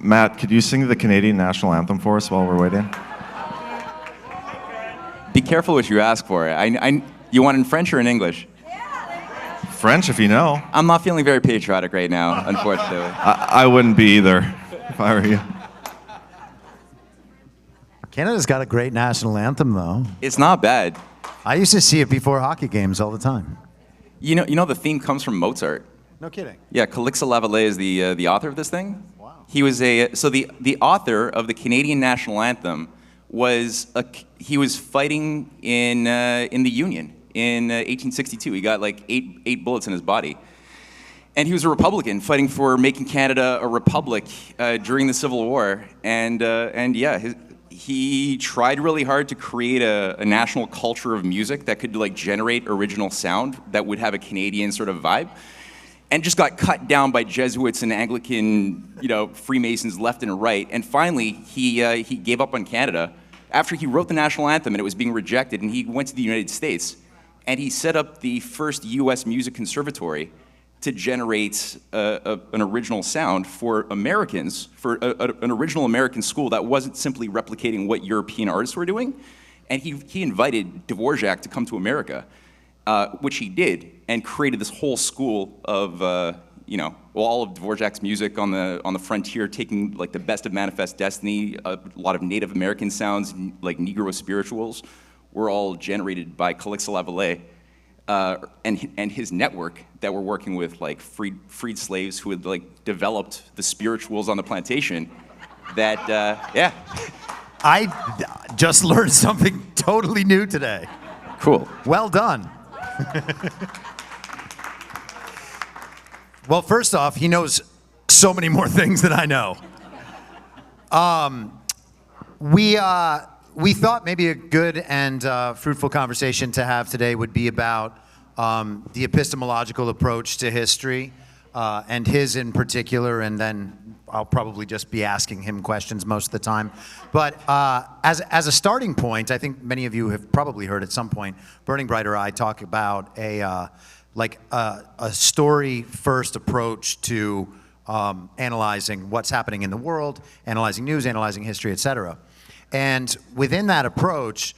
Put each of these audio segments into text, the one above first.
Matt, could you sing the Canadian national anthem for us while we're waiting? Be careful what you ask for. You want it in French or in English? French, if you know. I'm not feeling very patriotic right now, unfortunately. I wouldn't be either, if I were you. Canada's got a great national anthem, though. It's not bad. I used to see it before hockey games all the time. You know the theme comes from Mozart. No kidding. Yeah, Calixte-Lavallée is the author of this thing. Wow. He was the author of the Canadian national anthem he was fighting in the Union in 1862. He got like eight bullets in his body. And he was a Republican fighting for making Canada a republic during the Civil War. He tried really hard to create a national culture of music that could like generate original sound that would have a Canadian sort of vibe. And just got cut down by Jesuits and Anglican, Freemasons left and right. And finally, he gave up on Canada after he wrote the national anthem and it was being rejected. And he went to the United States and he set up the first U.S. music conservatory to generate an original sound for Americans, for an original American school that wasn't simply replicating what European artists were doing. And he invited Dvorak to come to America. Which he did, and created this whole school of, all of Dvorak's music on the frontier, taking like the best of Manifest Destiny, a lot of Native American sounds, like Negro spirituals, were all generated by Calixte-Lavallée and his network that were working with like freed slaves who had like developed the spirituals on the plantation. I just learned something totally new today. Cool. Well done. Well, first off, he knows so many more things than I know. We thought maybe a good and fruitful conversation to have today would be about the epistemological approach to history, and his in particular, and then I'll probably just be asking him questions most of the time. But as a starting point, I think many of you have probably heard at some point, Burning Bright or I talk about a story-first approach to analyzing what's happening in the world, analyzing news, analyzing history, etc. And within that approach,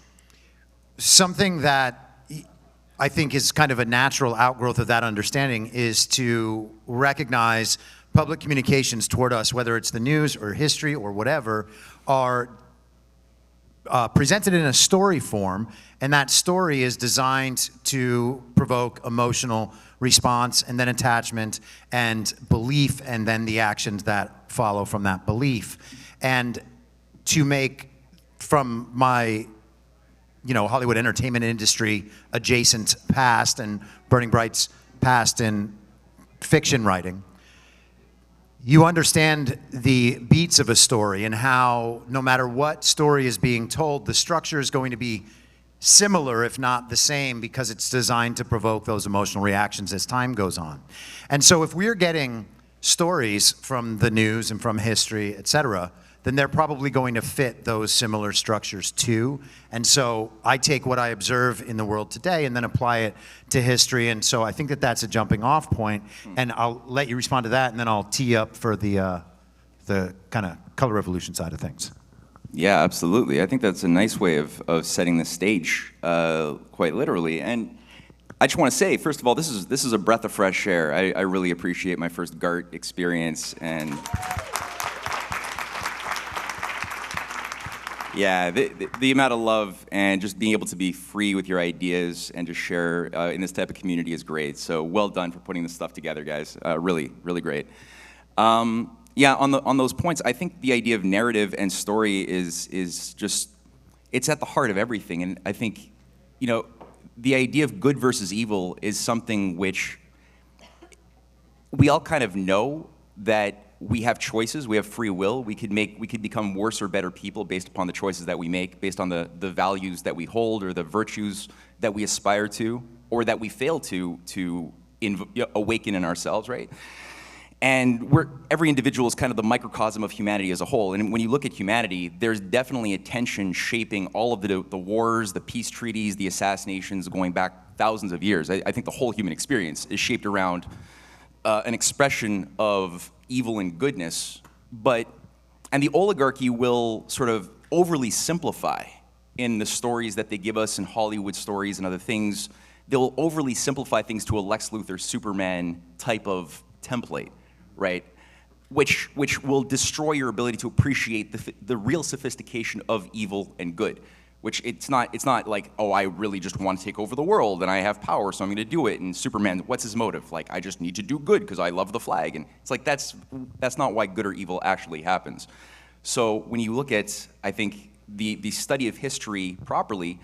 something that I think is kind of a natural outgrowth of that understanding is to recognize public communications toward us, whether it's the news or history or whatever, are presented in a story form, and that story is designed to provoke emotional response and then attachment and belief and then the actions that follow from that belief. And to make from my Hollywood entertainment industry adjacent past and Burning Bright's past in fiction writing, you understand the beats of a story and how no matter what story is being told, the structure is going to be similar, if not the same, because it's designed to provoke those emotional reactions as time goes on. And so if we're getting stories from the news and from history, etc., then they're probably going to fit those similar structures too. And so I take what I observe in the world today and then apply it to history. And so I think that that's a jumping off point. And I'll let you respond to that, and then I'll tee up for the kind of color revolution side of things. Yeah, absolutely. I think that's a nice way of setting the stage, quite literally. And I just want to say, first of all, this is a breath of fresh air. I really appreciate my first GART experience, and yeah, the amount of love and just being able to be free with your ideas and just share in this type of community is great. So well done for putting this stuff together, guys. Really, really great. Yeah, on those points, I think the idea of narrative and story is just, it's at the heart of everything. And I think, the idea of good versus evil is something which we all kind of know that we have choices, we have free will, we could become worse or better people based upon the choices that we make, based on the values that we hold or the virtues that we aspire to or that we fail to awaken in ourselves, right? And every individual is kind of the microcosm of humanity as a whole. And when you look at humanity, there's definitely a tension shaping all of the wars, the peace treaties, the assassinations going back thousands of years. I think the whole human experience is shaped around an expression of evil and goodness And the oligarchy will sort of overly simplify in the stories that they give us in Hollywood stories and other things. They'll overly simplify things to a Lex Luthor Superman type of template, right? Which will destroy your ability to appreciate the real sophistication of evil and good. Which it's not like, oh, I really just want to take over the world and I have power, so I'm going to do it. And Superman, what's his motive? Like, I just need to do good because I love the flag. And it's like that's not why good or evil actually happens. So when you look at, I think, the study of history properly,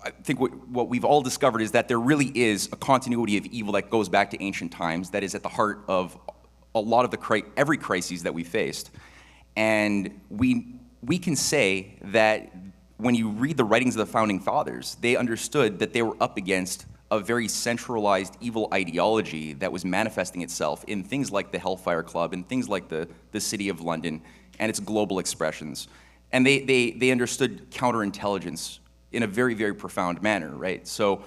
I think what we've all discovered is that there really is a continuity of evil that goes back to ancient times that is at the heart of a lot of every crisis that we faced. And we can say that when you read the writings of the Founding Fathers, they understood that they were up against a very centralized evil ideology that was manifesting itself in things like the Hellfire Club and things like the City of London and its global expressions. And they understood counterintelligence in a very, very profound manner, right? So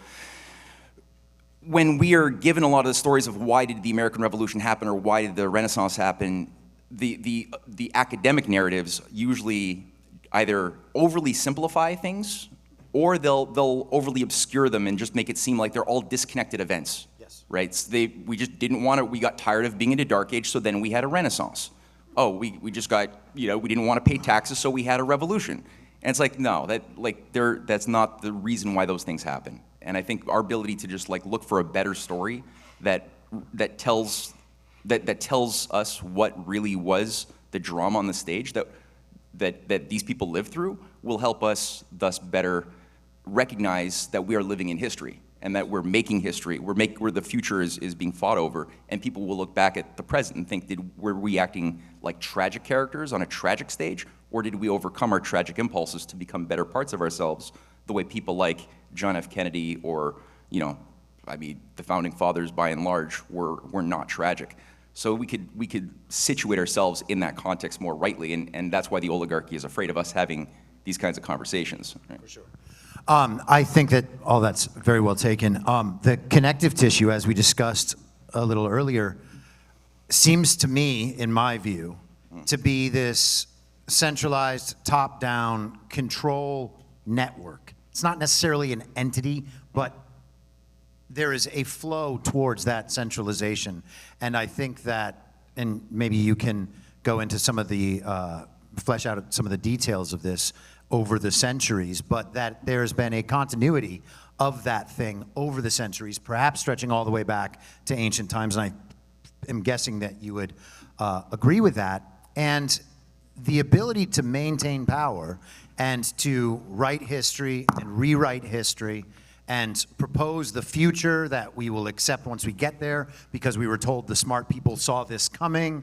when we are given a lot of the stories of why did the American Revolution happen or why did the Renaissance happen, the academic narratives usually either overly simplify things or they'll overly obscure them and just make it seem like they're all disconnected events. Yes. Right? So we just didn't want to, we got tired of being in a dark age, so then we had a Renaissance. Oh, we just got, we didn't want to pay taxes, so we had a revolution. And it's like, no, that's not the reason why those things happen. And I think our ability to just like look for a better story that tells us what really was the drama on the stage that these people lived through will help us thus better recognize that we are living in history and that we're making history, where the future is being fought over, and people will look back at the present and think, were we acting like tragic characters on a tragic stage, or did we overcome our tragic impulses to become better parts of ourselves, the way people like John F. Kennedy or, the Founding Fathers by and large were not tragic. So we could situate ourselves in that context more rightly, and that's why the oligarchy is afraid of us having these kinds of conversations. Right? For sure. I think that all that's very well taken. The connective tissue, as we discussed a little earlier, seems to me, in my view, to be this centralized, top-down control network. It's not necessarily an entity, but there is a flow towards that centralization. And I think that, and maybe you can go into some of the, flesh out some of the details of this over the centuries, but that there's been a continuity of that thing over the centuries, perhaps stretching all the way back to ancient times. And I am guessing that you would agree with that. And the ability to maintain power and to write history and rewrite history and propose the future that we will accept once we get there because we were told the smart people saw this coming.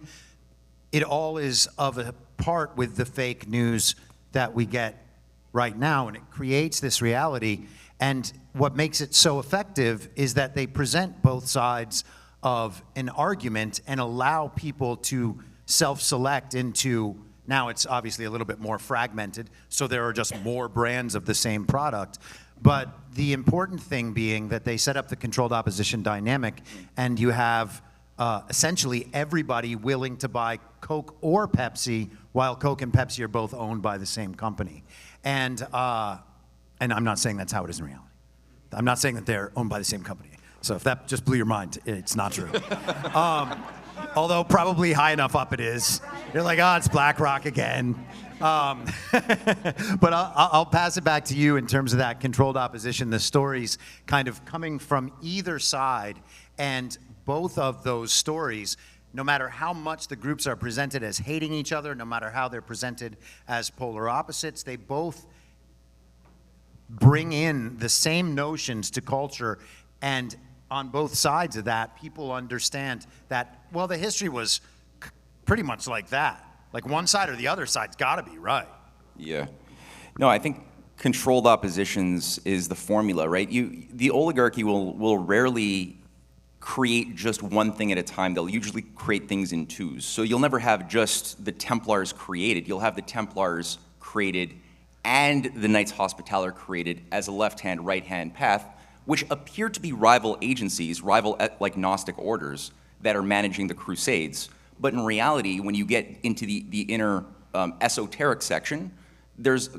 It all is of a part with the fake news that we get right now, and it creates this reality. And what makes it so effective is that they present both sides of an argument and allow people to self-select into, now it's obviously a little bit more fragmented, so there are just more brands of the same product. But the important thing being that they set up the controlled opposition dynamic, and you have essentially everybody willing to buy Coke or Pepsi, while Coke and Pepsi are both owned by the same company. And I'm not saying that's how it is in reality. I'm not saying that they're owned by the same company. So if that just blew your mind, it's not true. Although probably high enough up it is. You're like, oh, it's BlackRock again. But I'll pass it back to you in terms of that controlled opposition, the stories kind of coming from either side, and both of those stories, no matter how much the groups are presented as hating each other, no matter how they're presented as polar opposites, they both bring in the same notions to culture. And on both sides of that, people understand that, well, the history was pretty much like that. Like one side or the other side's got to be right. Yeah. No, I think controlled oppositions is the formula, right? The oligarchy will rarely create just one thing at a time. They'll usually create things in twos. So you'll never have just the Templars created. You'll have the Templars created and the Knights Hospitaller created as a left-hand, right-hand path, which appear to be rival agencies, like Gnostic orders, that are managing the Crusades. But in reality, when you get into the inner esoteric section, there's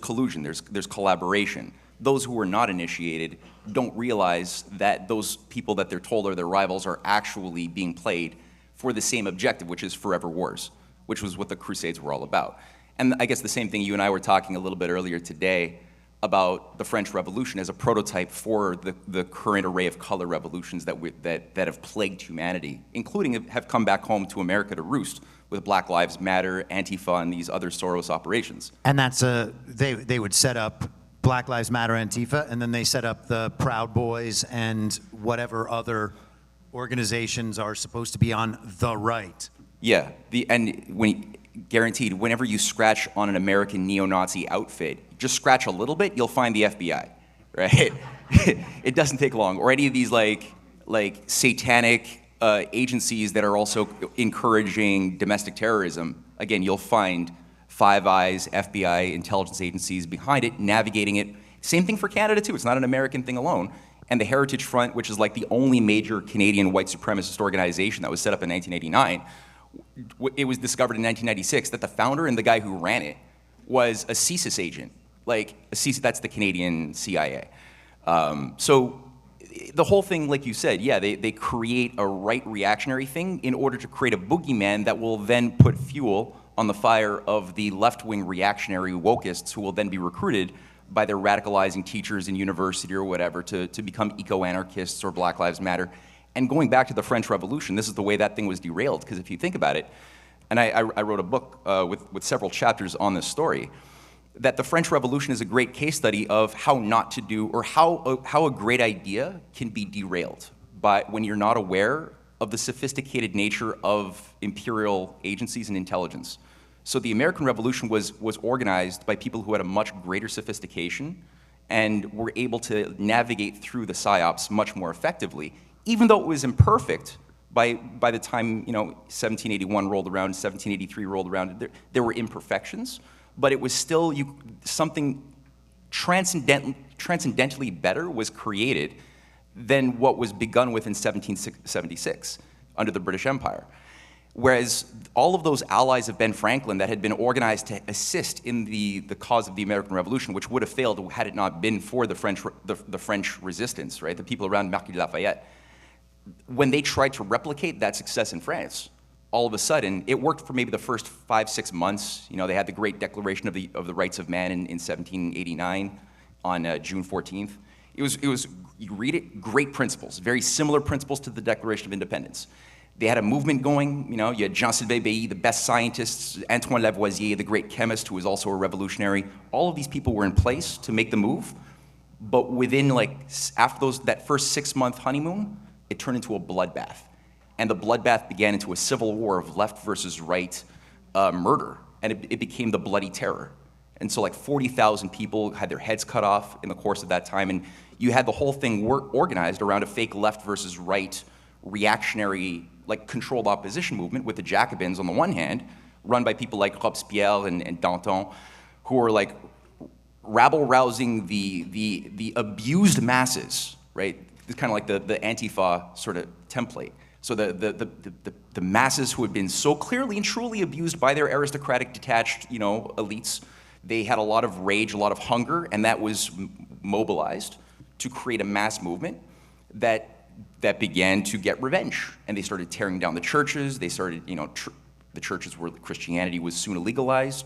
collusion, there's collaboration. Those who are not initiated don't realize that those people that they're told are their rivals are actually being played for the same objective, which is forever wars, which was what the Crusades were all about. And I guess the same thing you and I were talking a little bit earlier today about the French Revolution as a prototype for the current array of color revolutions that have plagued humanity, including have come back home to America to roost with Black Lives Matter, Antifa, and these other Soros operations. And that's they would set up Black Lives Matter, Antifa, and then they set up the Proud Boys and whatever other organizations are supposed to be on the right. Yeah, guaranteed, whenever you scratch on an American neo-Nazi outfit, just scratch a little bit, you'll find the FBI, right? It doesn't take long. Or any of these like satanic agencies that are also encouraging domestic terrorism, again, you'll find Five Eyes, FBI, intelligence agencies behind it, navigating it. Same thing for Canada too, it's not an American thing alone. And the Heritage Front, which is like the only major Canadian white supremacist organization that was set up in 1989, it was discovered in 1996 that the founder and the guy who ran it was a CSIS agent. Like, that's the Canadian CIA. So the whole thing, like you said, yeah, they create a right reactionary thing in order to create a boogeyman that will then put fuel on the fire of the left-wing reactionary wokeists who will then be recruited by their radicalizing teachers in university or whatever to become eco-anarchists or Black Lives Matter. And going back to the French Revolution, this is the way that thing was derailed, because if you think about it, and I wrote a book with several chapters on this story, that the French Revolution is a great case study of how not to do, or how a great idea can be derailed by when you're not aware of the sophisticated nature of imperial agencies and intelligence. So the American Revolution was organized by people who had a much greater sophistication and were able to navigate through the psyops much more effectively, even though it was imperfect. By the time 1781 rolled around, 1783 rolled around, there were imperfections, but it was still something transcendently better was created than what was begun with in 1776 under the British Empire. Whereas all of those allies of Ben Franklin that had been organized to assist in the cause of the American Revolution, which would have failed had it not been for the French resistance, right? The people around Marquis de Lafayette. When they tried to replicate that success in France, all of a sudden, it worked for maybe the first 5-6 months. They had the Great Declaration of the Rights of Man in 1789 on June 14th. It was, you read it, great principles, very similar principles to the Declaration of Independence. They had a movement going, you had Jean-Sylvain Bailly, the best scientists, Antoine Lavoisier, the great chemist who was also a revolutionary. All of these people were in place to make the move, but within after that first 6-month honeymoon, it turned into a bloodbath. And the bloodbath began into a civil war of left versus right murder, and it became the Bloody Terror. And so 40,000 people had their heads cut off in the course of that time, and you had the whole thing organized around a fake left versus right reactionary, controlled opposition movement with the Jacobins on the one hand, run by people like Robespierre and Danton, who were rabble-rousing the abused masses, right? It's kind of like the Antifa sort of template. So the masses who had been so clearly and truly abused by their aristocratic, detached, elites, they had a lot of rage, a lot of hunger, and that was mobilized to create a mass movement that began to get revenge. And they started tearing down the churches. They started, the churches where Christianity was soon illegalized.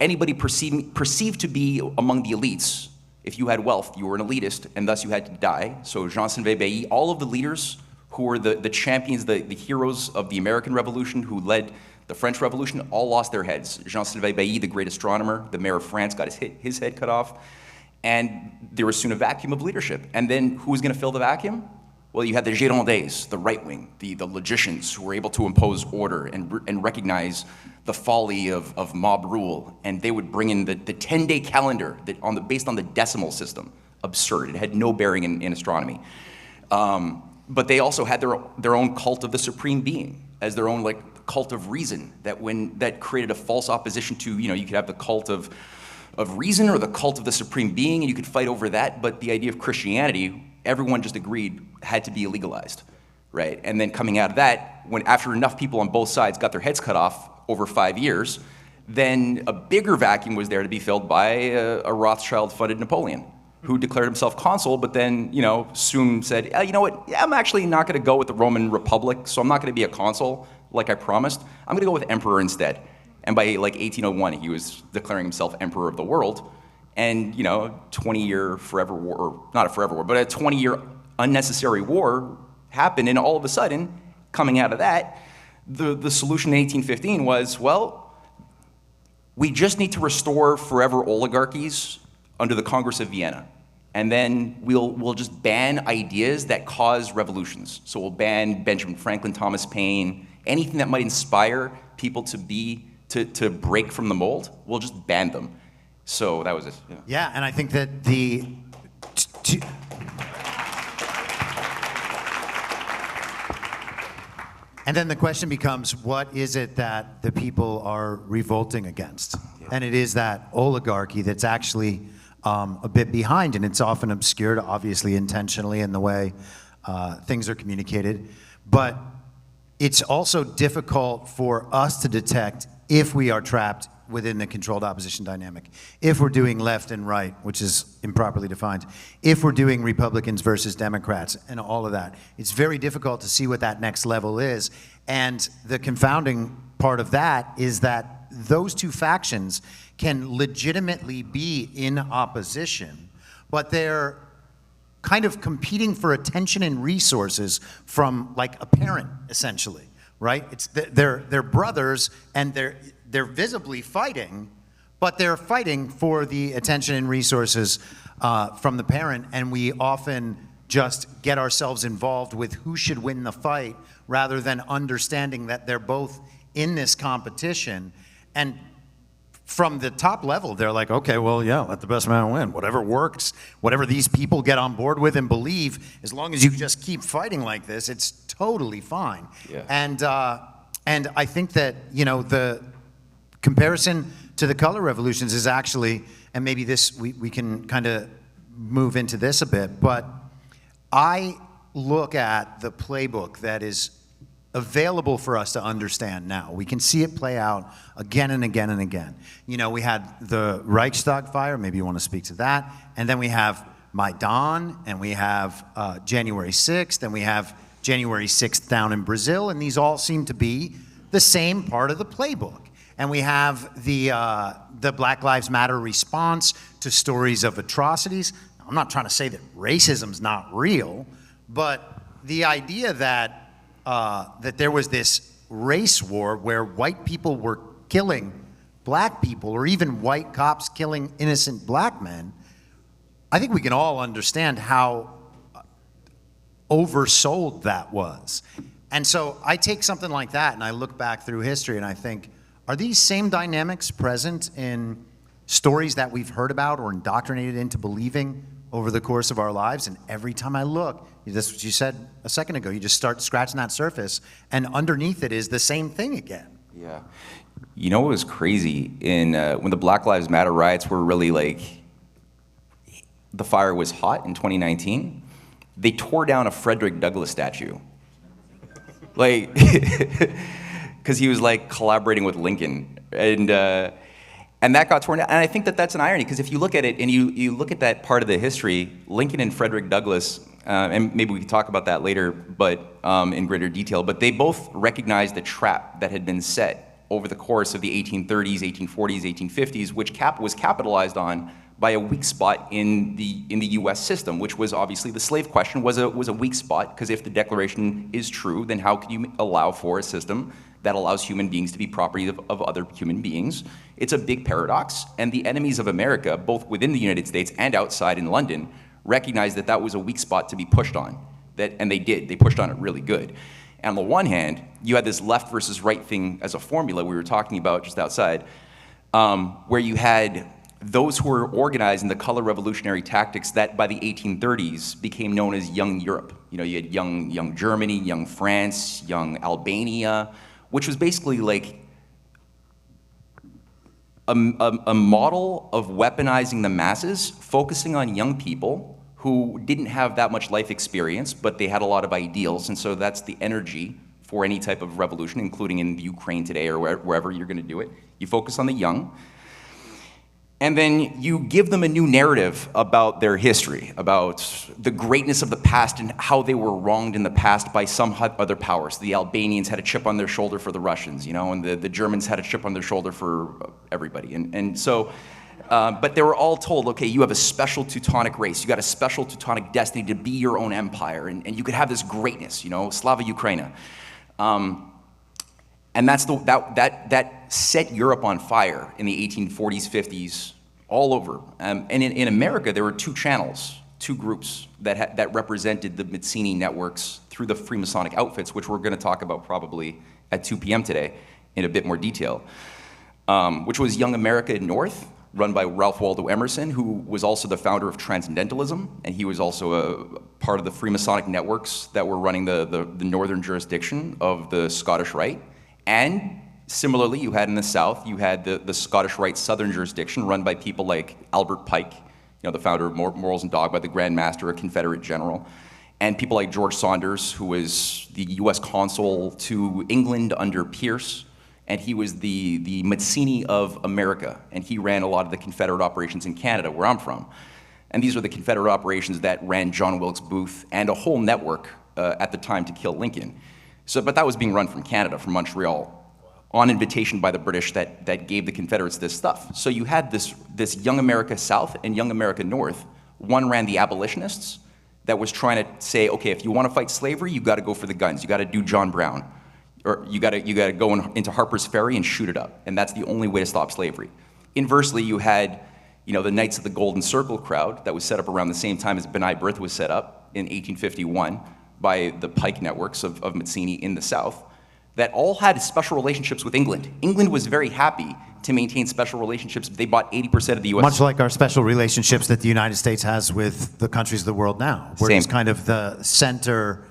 Anybody perceived to be among the elites, if you had wealth, you were an elitist, and thus you had to die. So Jean-Sylvain Bailly, all of the leaders who were the champions, the heroes of the American Revolution, who led the French Revolution, all lost their heads. Jean-Sylvain Bailly, the great astronomer, the mayor of France, got his head cut off. And there was soon a vacuum of leadership. And then who was going to fill the vacuum? Well, you had the Girondins, the right wing, the logicians who were able to impose order and recognize the folly of mob rule. And they would bring in the 10-day calendar based on the decimal system. Absurd. It had no bearing in astronomy. But they also had their own cult of the supreme being as their own cult of reason that created a false opposition to, you could have the cult of reason or the cult of the supreme being, and you could fight over that. But the idea of Christianity, everyone just agreed, had to be illegalized. right? And then coming out of that, when after enough people on both sides got their heads cut off over 5 years, then a bigger vacuum was there to be filled by a Rothschild-funded Napoleon, who declared himself consul, but then, soon said, you know what, I'm actually not gonna go with the Roman Republic, so I'm not gonna be a consul like I promised. I'm gonna go with emperor instead. And by like 1801, he was declaring himself emperor of the world. And 20-year forever war, or not a forever war, but a 20-year unnecessary war happened, and all of a sudden, coming out of that, the solution in 1815 was, well, we just need to restore forever oligarchies under the Congress of Vienna. And then we'll just ban ideas that cause revolutions. So we'll ban Benjamin Franklin, Thomas Paine, anything that might inspire people to break from the mold, we'll just ban them. So that was it. Yeah, and I think that and then the question becomes, what is it that the people are revolting against? Yeah. And it is that oligarchy that's actually a bit behind, and it's often obscured, obviously intentionally, in the way things are communicated. But it's also difficult for us to detect if we are trapped within the controlled opposition dynamic, if we're doing left and right, which is improperly defined, if we're doing Republicans versus Democrats and all of that. It's very difficult to see what that next level is. And the confounding part of that is that those two factions can legitimately be in opposition, but they're kind of competing for attention and resources from like a parent, essentially, right? They're brothers, and they're visibly fighting, but they're fighting for the attention and resources from the parent, and we often just get ourselves involved with who should win the fight rather than understanding that they're both in this competition. And from the top level, they're like, okay, well, yeah, let the best man win. Whatever works, whatever these people get on board with and believe, as long as you just keep fighting like this, it's totally fine. Yeah. And I think that, the comparison to the color revolutions is actually, and maybe this, we can kind of move into this a bit, but I look at the playbook that is available for us to understand now. We can see it play out again and again and again. We had the Reichstag fire, maybe you want to speak to that, and then we have Maidan, and we have January 6th, and we have January 6th down in Brazil, and these all seem to be the same part of the playbook. And we have the Black Lives Matter response to stories of atrocities. I'm not trying to say that racism's not real, but the idea that there was this race war where white people were killing black people, or even white cops killing innocent black men, I think we can all understand how oversold that was. And so I take something like that and I look back through history and I think, are these same dynamics present in stories that we've heard about or indoctrinated into believing over the course of our lives? And every time I look, that's what you said a second ago, you just start scratching that surface, and underneath it is the same thing again. Yeah. You know what was crazy? When the Black Lives Matter riots were really the fire was hot in 2019, they tore down a Frederick Douglass statue. Because he was collaborating with Lincoln. And that got torn down. And I think that that's an irony, because if you look at it and you look at that part of the history, Lincoln and Frederick Douglass, and maybe we can talk about that later, but in greater detail, but they both recognized the trap that had been set over the course of the 1830s, 1840s, 1850s, which was capitalized on by a weak spot in the U.S. system, which was obviously the slave question was a weak spot, because if the Declaration is true, then how can you allow for a system that allows human beings to be property of other human beings? It's a big paradox, and the enemies of America, both within the United States and outside in London, recognized that that was a weak spot to be pushed on, and they did. They pushed on it really good. And on the one hand, you had this left versus right thing as a formula we were talking about just outside, where you had those who were organized in the color revolutionary tactics that by the 1830s became known as young Europe. You had young Germany, young France, young Albania, which was basically a model of weaponizing the masses, focusing on young people who didn't have that much life experience, but they had a lot of ideals, and so that's the energy for any type of revolution, including in the Ukraine today or wherever you're gonna do it. You focus on the young, and then you give them a new narrative about their history, about the greatness of the past and how they were wronged in the past by some other powers. The Albanians had a chip on their shoulder for the Russians, you know, and the Germans had a chip on their shoulder for everybody. And so, but they were all told, okay, you have a special Teutonic race, you got a special Teutonic destiny to be your own empire, and you could have this greatness, you know, Slava Ukraina. And that's that set Europe on fire in the 1840s, 50s, all over. And in America, there were two channels, two groups that represented the Mazzini networks through the Freemasonic outfits, which we're going to talk about probably at 2 p.m. today in a bit more detail, which was Young America North, run by Ralph Waldo Emerson, who was also the founder of Transcendentalism, and he was also a part of the Freemasonic networks that were running the northern jurisdiction of the Scottish Rite. And similarly, you had in the South, you had the Scottish Rite Southern jurisdiction run by people like Albert Pike, you know, the founder of Morals and Dogma, the Grand Master, a Confederate general, and people like George Saunders, who was the U.S. consul to England under Pierce, and he was the Mazzini of America, and he ran a lot of the Confederate operations in Canada, where I'm from. And these are the Confederate operations that ran John Wilkes Booth and a whole network at the time to kill Lincoln. So, but that was being run from Canada, from Montreal, on invitation by the British that gave the Confederates this stuff. So you had this Young America South and Young America North. One ran the abolitionists that was trying to say, okay, if you want to fight slavery, you got to go for the guns. You got to do John Brown. Or you got to go into Harper's Ferry and shoot it up. And that's the only way to stop slavery. Inversely, you had, you know, the Knights of the Golden Circle crowd that was set up around the same time as B'nai B'rith was set up in 1851 by the Pike networks of Mazzini in the South, that all had special relationships with England. England was very happy to maintain special relationships. They bought 80% of the U.S. Much like our special relationships that the United States has with the countries of the world now. We're just kind of the center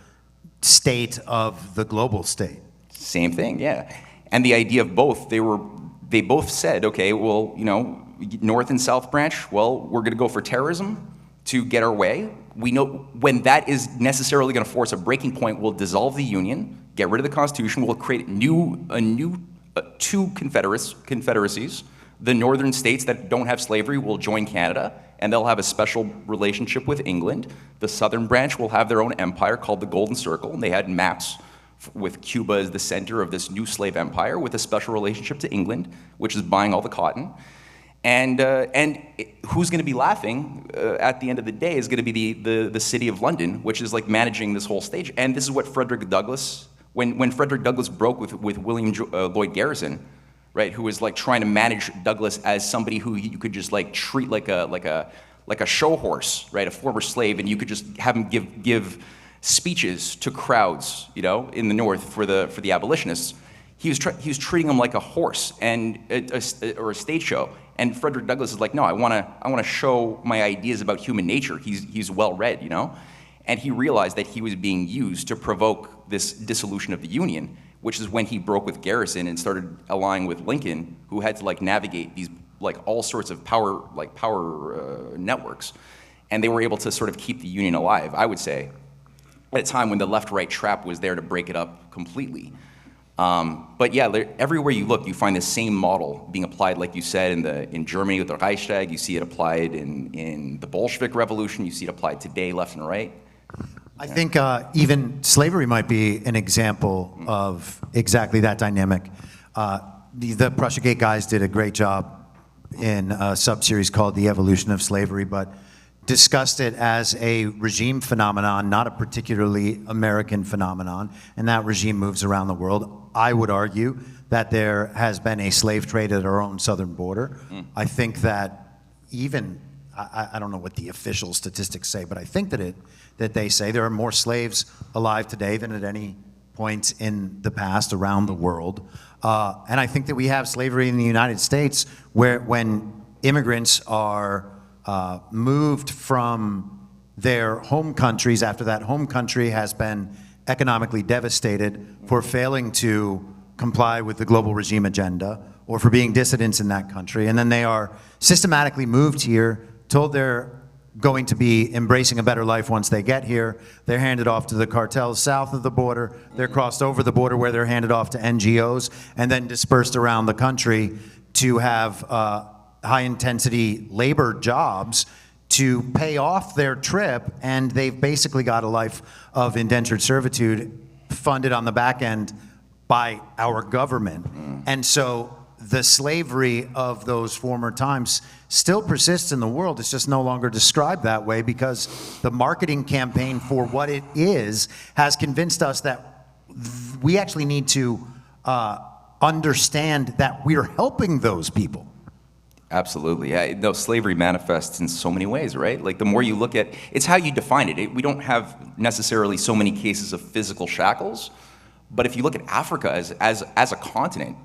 state of the global state. Same thing, yeah. And the idea of both, they both said, okay, well, you know, North and South branch, well, we're going to go for terrorism to get our way. We know when that is necessarily going to force a breaking point, we'll dissolve the Union, get rid of the Constitution, we'll create two confederacies. The northern states that don't have slavery will join Canada, and they'll have a special relationship with England. The southern branch will have their own empire called the Golden Circle, and they had maps with Cuba as the center of this new slave empire with a special relationship to England, which is buying all the cotton. And who's going to be laughing at the end of the day is going to be the city of London, which is like managing this whole stage. And this is what Frederick Douglass, when Frederick Douglass broke with William Lloyd Garrison, right, who was like trying to manage Douglass as somebody who you could just like treat like a show horse, right, a former slave, and you could just have him give speeches to crowds, you know, in the North for the abolitionists. He was treating them like a horse and or a stage show. And Frederick Douglass is like, no, I want to show my ideas about human nature. He's well read, you know, and he realized that he was being used to provoke this dissolution of the Union, which is when he broke with Garrison and started allying with Lincoln, who had to like navigate these like all sorts of power networks, and they were able to sort of keep the Union alive, I would say, at a time when the left-right trap was there to break it up completely. But yeah, everywhere you look, you find the same model being applied, like you said, in Germany with the Reichstag. You see it applied in the Bolshevik Revolution. You see it applied today, left and right. I think even slavery might be an example of exactly that dynamic. The Prussiagate guys did a great job in a sub-series called The Evolution of Slavery, but discussed it as a regime phenomenon, not a particularly American phenomenon, and that regime moves around the world. I would argue that there has been a slave trade at our own southern border. I think that even, I don't know what the official statistics say, but I think that they say there are more slaves alive today than at any point in the past around the world. And I think that we have slavery in the United States where when immigrants are moved from their home countries after that home country has been economically devastated for failing to comply with the global regime agenda or for being dissidents in that country. And then they are systematically moved here, told they're going to be embracing a better life once they get here. They're handed off to the cartels south of the border. They're crossed over the border where they're handed off to NGOs and then dispersed around the country to have high-intensity labor jobs to pay off their trip, and they've basically got a life of indentured servitude funded on the back end by our government. And so the slavery of those former times still persists in the world. It's just no longer described that way because the marketing campaign for what it is has convinced us that we actually need to understand that we're helping those people. Absolutely. Yeah, no, slavery manifests in so many ways, right? Like the more you look at, it's how you define it. We don't have necessarily so many cases of physical shackles, but if you look at Africa as a continent,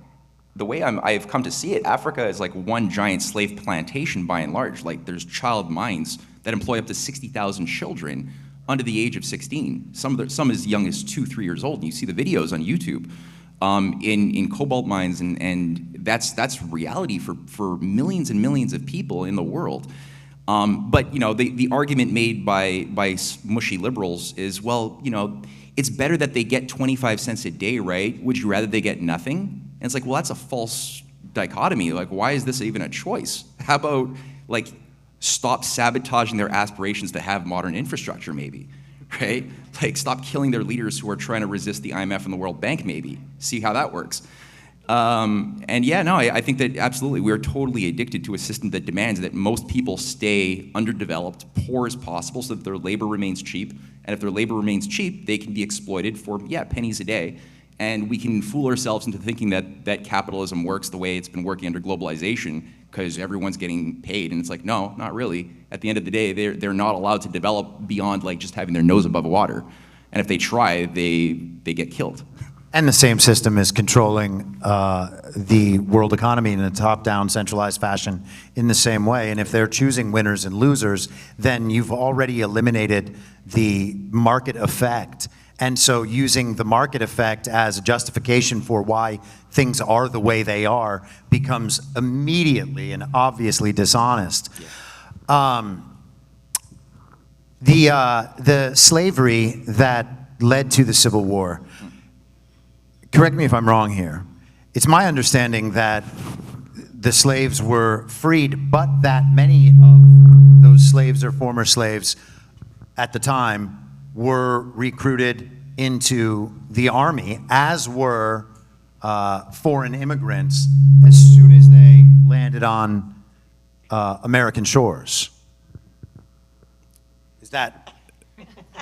the way I've come to see it, Africa is like one giant slave plantation by and large. Like there's child mines that employ up to 60,000 children under the age of 16. Some as young as 2-3 years old. And you see the videos on YouTube in cobalt mines, and that's reality for millions and millions of people in the world. But you know, the argument made by mushy liberals is, well, you know, it's better that they get 25 cents a day, right? Would you rather they get nothing? And it's like, well, that's a false dichotomy. Like, why is this even a choice? How about, like, stop sabotaging their aspirations to have modern infrastructure, maybe, right? Like, stop killing their leaders who are trying to resist the IMF and the World Bank, maybe. See how that works. And yeah, no, I think that absolutely we are totally addicted to a system that demands that most people stay underdeveloped, poor as possible, so that their labor remains cheap. And if their labor remains cheap, they can be exploited for, yeah, pennies a day. And we can fool ourselves into thinking that capitalism works the way it's been working under globalization because everyone's getting paid. And it's like, no, not really. At the end of the day, they're not allowed to develop beyond like just having their nose above water. And if they try, they get killed. And the same system is controlling the world economy in a top-down, centralized fashion in the same way. And if they're choosing winners and losers, then you've already eliminated the market effect. And so using the market effect as a justification for why things are the way they are becomes immediately and obviously dishonest. Yeah. The slavery that led to the Civil War, correct me if I'm wrong here, it's my understanding that the slaves were freed, but that many of those slaves or former slaves at the time were recruited into the army, as were foreign immigrants, as soon as they landed on American shores. Is that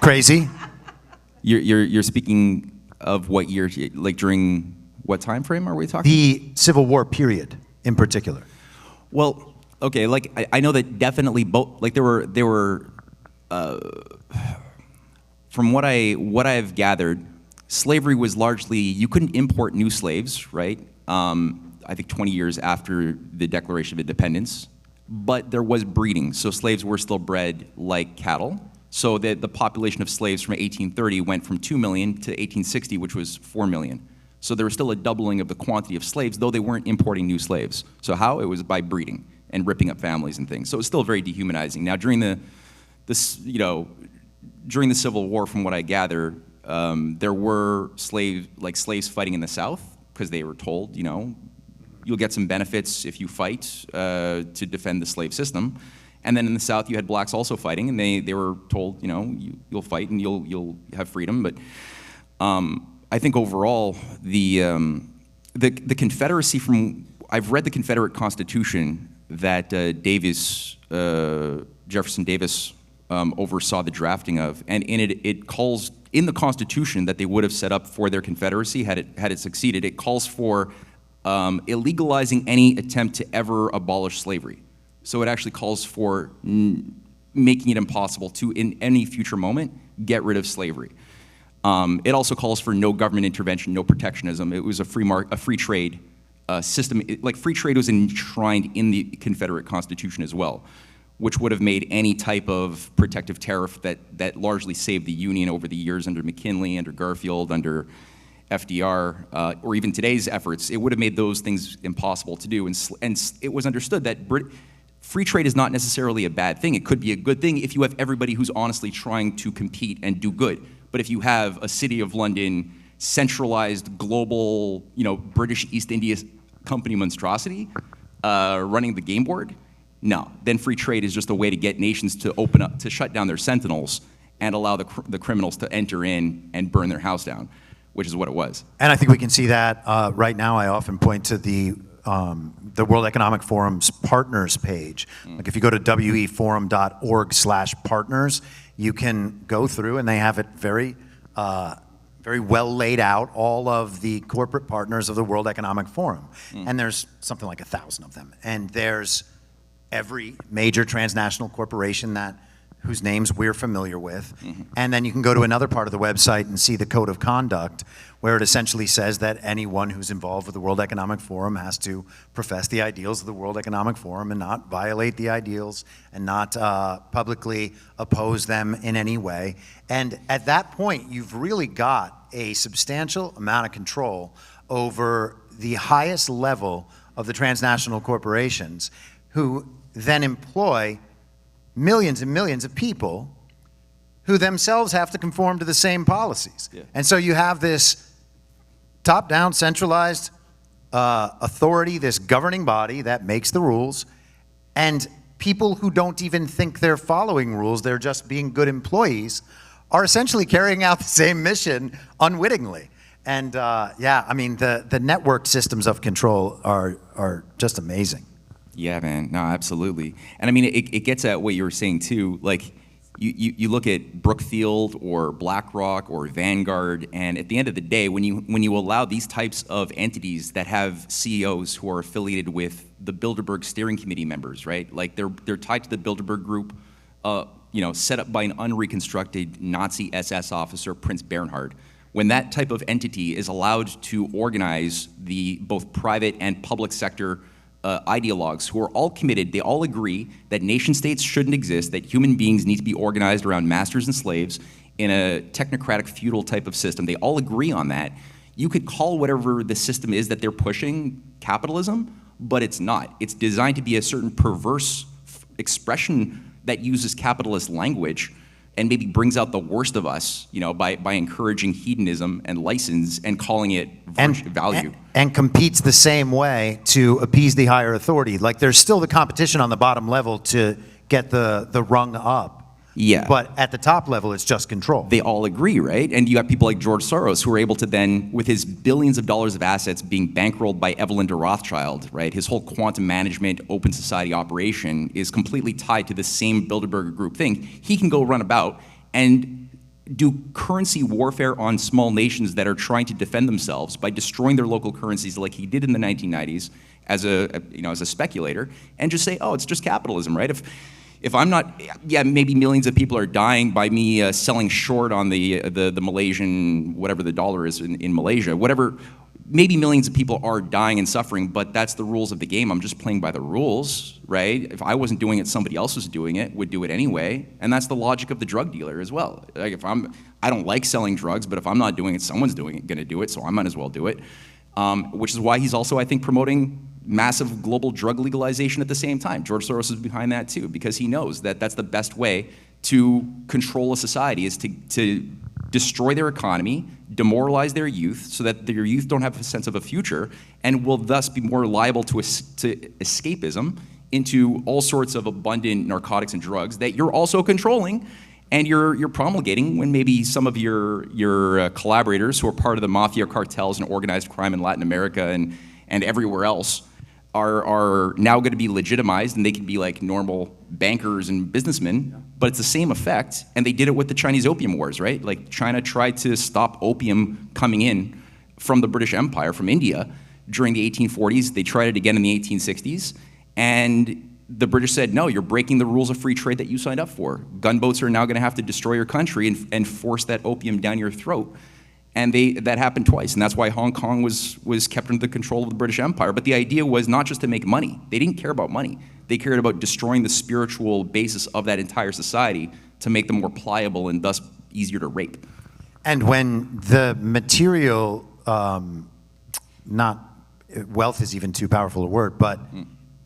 crazy? You're speaking of what year, like during what time frame are we talking? The Civil War period, in particular. Well, okay, like I know that definitely both, like there were from what I've gathered, slavery was largely, you couldn't import new slaves, right? I think 20 years after the Declaration of Independence, but there was breeding, so slaves were still bred like cattle. So the population of slaves from 1830 went from 2 million to 1860, which was 4 million. So there was still a doubling of the quantity of slaves, though they weren't importing new slaves. So how? It was by breeding and ripping up families and things. So it was still very dehumanizing. Now during during the Civil War, from what I gather, there were slaves fighting in the South because they were told, you know, you'll get some benefits if you fight to defend the slave system. And then in the South, you had blacks also fighting, and they were told, you know, you'll fight and you'll have freedom. But I think overall, the Confederacy, I've read the Confederate Constitution that Jefferson Davis oversaw the drafting of, and in it calls, in the Constitution that they would have set up for their Confederacy had it succeeded, it calls for illegalizing any attempt to ever abolish slavery. So it actually calls for making it impossible to, in any future moment, get rid of slavery. It also calls for no government intervention, no protectionism. It was a free trade system. Like free trade was enshrined in the Confederate Constitution as well, which would have made any type of protective tariff that largely saved the Union over the years under McKinley, under Garfield, under FDR, or even today's efforts. It would have made those things impossible to do. And it was understood that free trade is not necessarily a bad thing. It could be a good thing if you have everybody who's honestly trying to compete and do good. But if you have a City of London centralized global, British East India Company monstrosity running the game board, no. Then free trade is just a way to get nations to open up, to shut down their sentinels and allow the criminals to enter in and burn their house down, which is what it was. And I think we can see that right now. I often point to the World Economic Forum's partners page. Like if you go to weforum.org/partners, you can go through and they have it very well laid out, all of the corporate partners of the World Economic Forum. And there's something like 1,000 of them. And there's every major transnational corporation whose names we're familiar with. And then you can go to another part of the website and see the code of conduct, where it essentially says that anyone who's involved with the World Economic Forum has to profess the ideals of the World Economic Forum and not violate the ideals and not publicly oppose them in any way. And at that point, you've really got a substantial amount of control over the highest level of the transnational corporations, who then employ millions and millions of people who themselves have to conform to the same policies. Yeah. And so you have this top-down centralized authority, this governing body that makes the rules, and people who don't even think they're following rules, they're just being good employees, are essentially carrying out the same mission unwittingly. And the network systems of control are just amazing. Yeah, man. No, absolutely. And I mean, it gets at what you were saying too. Like, you look at Brookfield or BlackRock or Vanguard, and at the end of the day, when you allow these types of entities that have CEOs who are affiliated with the Bilderberg Steering Committee members, right? Like they're tied to the Bilderberg Group, set up by an unreconstructed Nazi SS officer, Prince Bernhard. When that type of entity is allowed to organize the both private and public sector ideologues who are all committed, they all agree that nation states shouldn't exist, that human beings need to be organized around masters and slaves in a technocratic feudal type of system. They all agree on that. You could call whatever the system is that they're pushing capitalism, but it's not. It's designed to be a certain perverse expression that uses capitalist language and maybe brings out the worst of us, by encouraging hedonism and license and calling it value. And competes the same way to appease the higher authority. Like there's still the competition on the bottom level to get the rung up. Yeah. But at the top level, it's just control. They all agree, right? And you have people like George Soros who are able to then, with his billions of dollars of assets being bankrolled by Evelyn de Rothschild, right? His whole quantum management, open society operation is completely tied to the same Bilderberg Group thing. He can go run about and do currency warfare on small nations that are trying to defend themselves by destroying their local currencies like he did in the 1990s as a speculator, and just say, oh, it's just capitalism, right? If I'm not, maybe millions of people are dying by me selling short on the Malaysian, whatever the dollar is in Malaysia, whatever, maybe millions of people are dying and suffering, but that's the rules of the game. I'm just playing by the rules, right? If I wasn't doing it, somebody else was doing it, would do it anyway. And that's the logic of the drug dealer as well. Like I don't like selling drugs, but if I'm not doing it, someone's gonna do it, so I might as well do it. Which is why he's also, I think, promoting massive global drug legalization at the same time. George Soros is behind that too, because he knows that that's the best way to control a society, is to destroy their economy, demoralize their youth so that their youth don't have a sense of a future and will thus be more liable to escapism into all sorts of abundant narcotics and drugs that you're also controlling and you're promulgating, when maybe some of your collaborators who are part of the mafia cartels and organized crime in Latin America and everywhere else are now going to be legitimized, and they can be like normal bankers and businessmen, but it's the same effect. And they did it with the Chinese Opium Wars, right? Like China tried to stop opium coming in from the British Empire, from India, during the 1840s. They tried it again in the 1860s, and the British said, no, you're breaking the rules of free trade that you signed up for. Gunboats are now going to have to destroy your country and force that opium down your throat. And that happened twice, and that's why Hong Kong was kept under the control of the British Empire. But the idea was not just to make money. They didn't care about money. They cared about destroying the spiritual basis of that entire society to make them more pliable and thus easier to rape. And when the material, wealth is even too powerful a word, but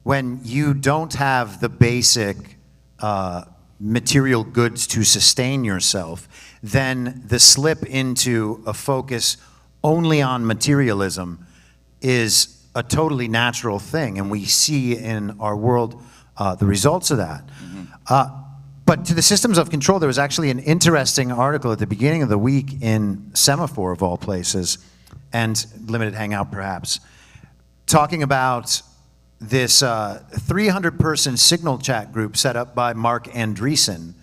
when you don't have the basic material goods to sustain yourself, then the slip into a focus only on materialism is a totally natural thing, and we see in our world the results of that. But to the systems of control, there was actually an interesting article at the beginning of the week in Semaphore, of all places, and Limited Hangout perhaps, talking about this 300-person signal chat group set up by Mark Andreessen,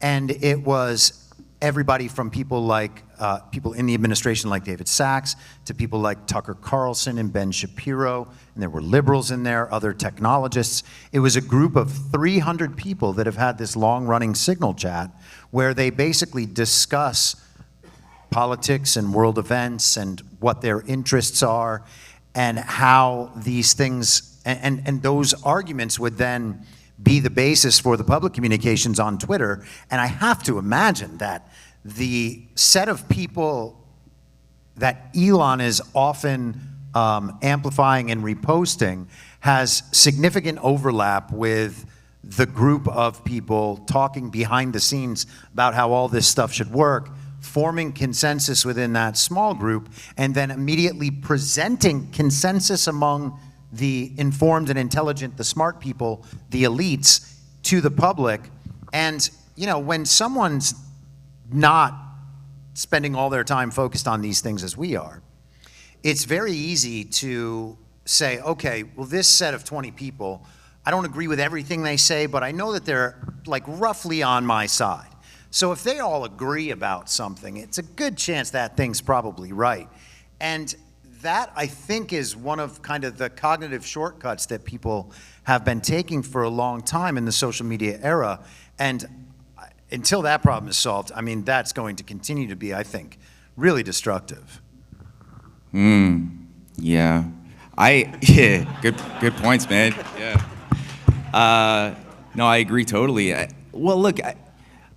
and it was everybody from people in the administration like David Sachs to people like Tucker Carlson and Ben Shapiro, and there were liberals in there, other technologists. It was a group of 300 people that have had this long-running signal chat where they basically discuss politics and world events and what their interests are and how these things, and those arguments would then be the basis for the public communications on Twitter. And I have to imagine that the set of people that Elon is often amplifying and reposting has significant overlap with the group of people talking behind the scenes about how all this stuff should work, forming consensus within that small group, and then immediately presenting consensus among the informed and intelligent, the smart people, the elites, to the public. And, you know, when someone's not spending all their time focused on these things as we are, it's very easy to say, okay, well, this set of 20 people, I don't agree with everything they say, but I know that they're like roughly on my side. So if they all agree about something, it's a good chance that thing's probably right. And that, I think, is one of kind of the cognitive shortcuts that people have been taking for a long time in the social media era. And until that problem is solved, I mean, that's going to continue to be, I think, really destructive. Yeah. Yeah, good points, man. Yeah. No, I agree totally. Well, look,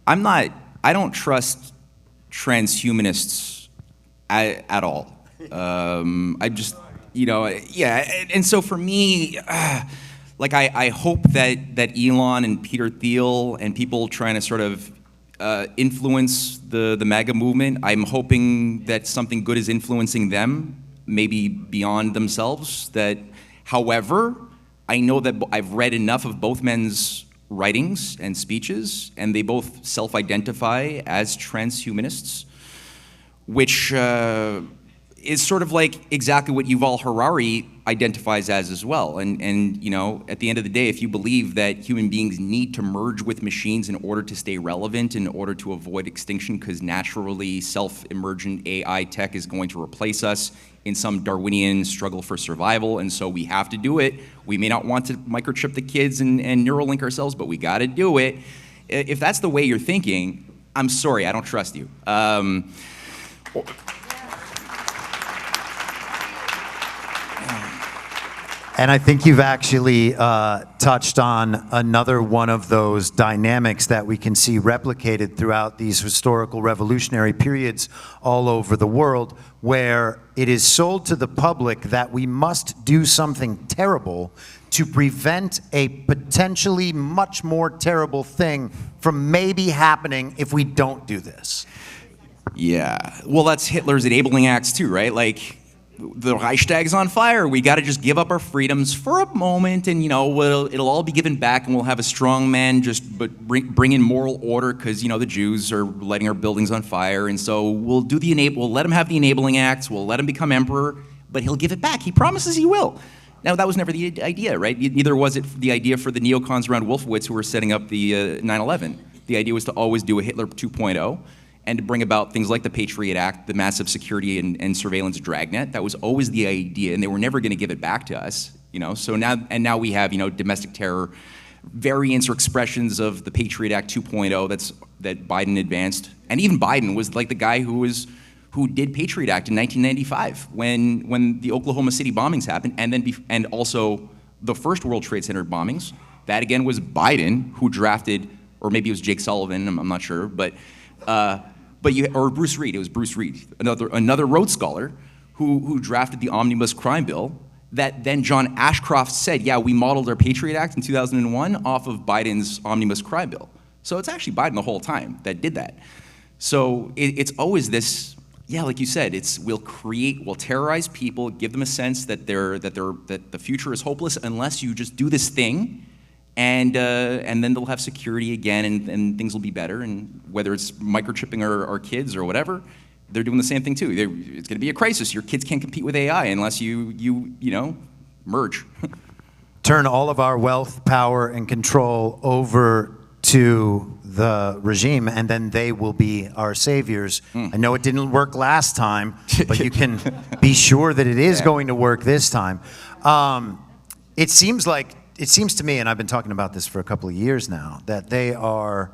I don't trust transhumanists at all. I just, you know, yeah. And so for me, like I hope that Elon and Peter Thiel and people trying to sort of influence the MAGA movement, I'm hoping that something good is influencing them, maybe beyond themselves. That, however, I know that I've read enough of both men's writings and speeches, and they both self-identify as transhumanists, which is sort of like exactly what Yuval Harari identifies as well. And you know, at the end of the day, if you believe that human beings need to merge with machines in order to stay relevant, in order to avoid extinction, because naturally self-emergent AI tech is going to replace us in some Darwinian struggle for survival, and so we have to do it. We may not want to microchip the kids and Neuralink ourselves, but we gotta do it. If that's the way you're thinking, I'm sorry, I don't trust you. And I think you've actually touched on another one of those dynamics that we can see replicated throughout these historical revolutionary periods all over the world, where it is sold to the public that we must do something terrible to prevent a potentially much more terrible thing from maybe happening if we don't do this. Yeah, well, that's Hitler's enabling acts too, right? Like, the Reichstag's on fire. We got to just give up our freedoms for a moment, and you know, it'll all be given back, and we'll have a strong man bring in moral order, because you know the Jews are lighting our buildings on fire, and so we'll let him have the enabling acts. We'll let him become emperor, but he'll give it back. He promises he will. Now that was never the idea, right? Neither was it the idea for the neocons around Wolfowitz who were setting up the 9/11. The idea was to always do a Hitler 2.0. And to bring about things like the Patriot Act, the massive security and surveillance dragnet. That was always the idea, and they were never going to give it back to us, you know. So now we have, you know, domestic terror variants or expressions of the Patriot Act 2.0 that Biden advanced, and even Biden was like the guy who did Patriot Act in 1995 when the Oklahoma City bombings happened, and also the first World Trade Center bombings. That again was Biden who drafted, or maybe it was Jake Sullivan. I'm not sure, but or Bruce Reed. It was Bruce Reed, another Rhodes Scholar, who drafted the omnibus crime bill, that then John Ashcroft said, yeah, we modeled our Patriot Act in 2001 off of Biden's omnibus crime bill. So it's actually Biden the whole time that did that. So it's always this, yeah, like you said, we'll terrorize people, give them a sense that that the future is hopeless unless you just do this thing, and then they'll have security again, and things will be better. And whether it's microchipping our kids or whatever, they're doing the same thing too. It's going to be a crisis. Your kids can't compete with AI unless you merge. Turn all of our wealth, power, and control over to the regime, and then they will be our saviors. I know it didn't work last time, but you can be sure that it is going to work this time. It seems to me, and I've been talking about this for a couple of years now, that they are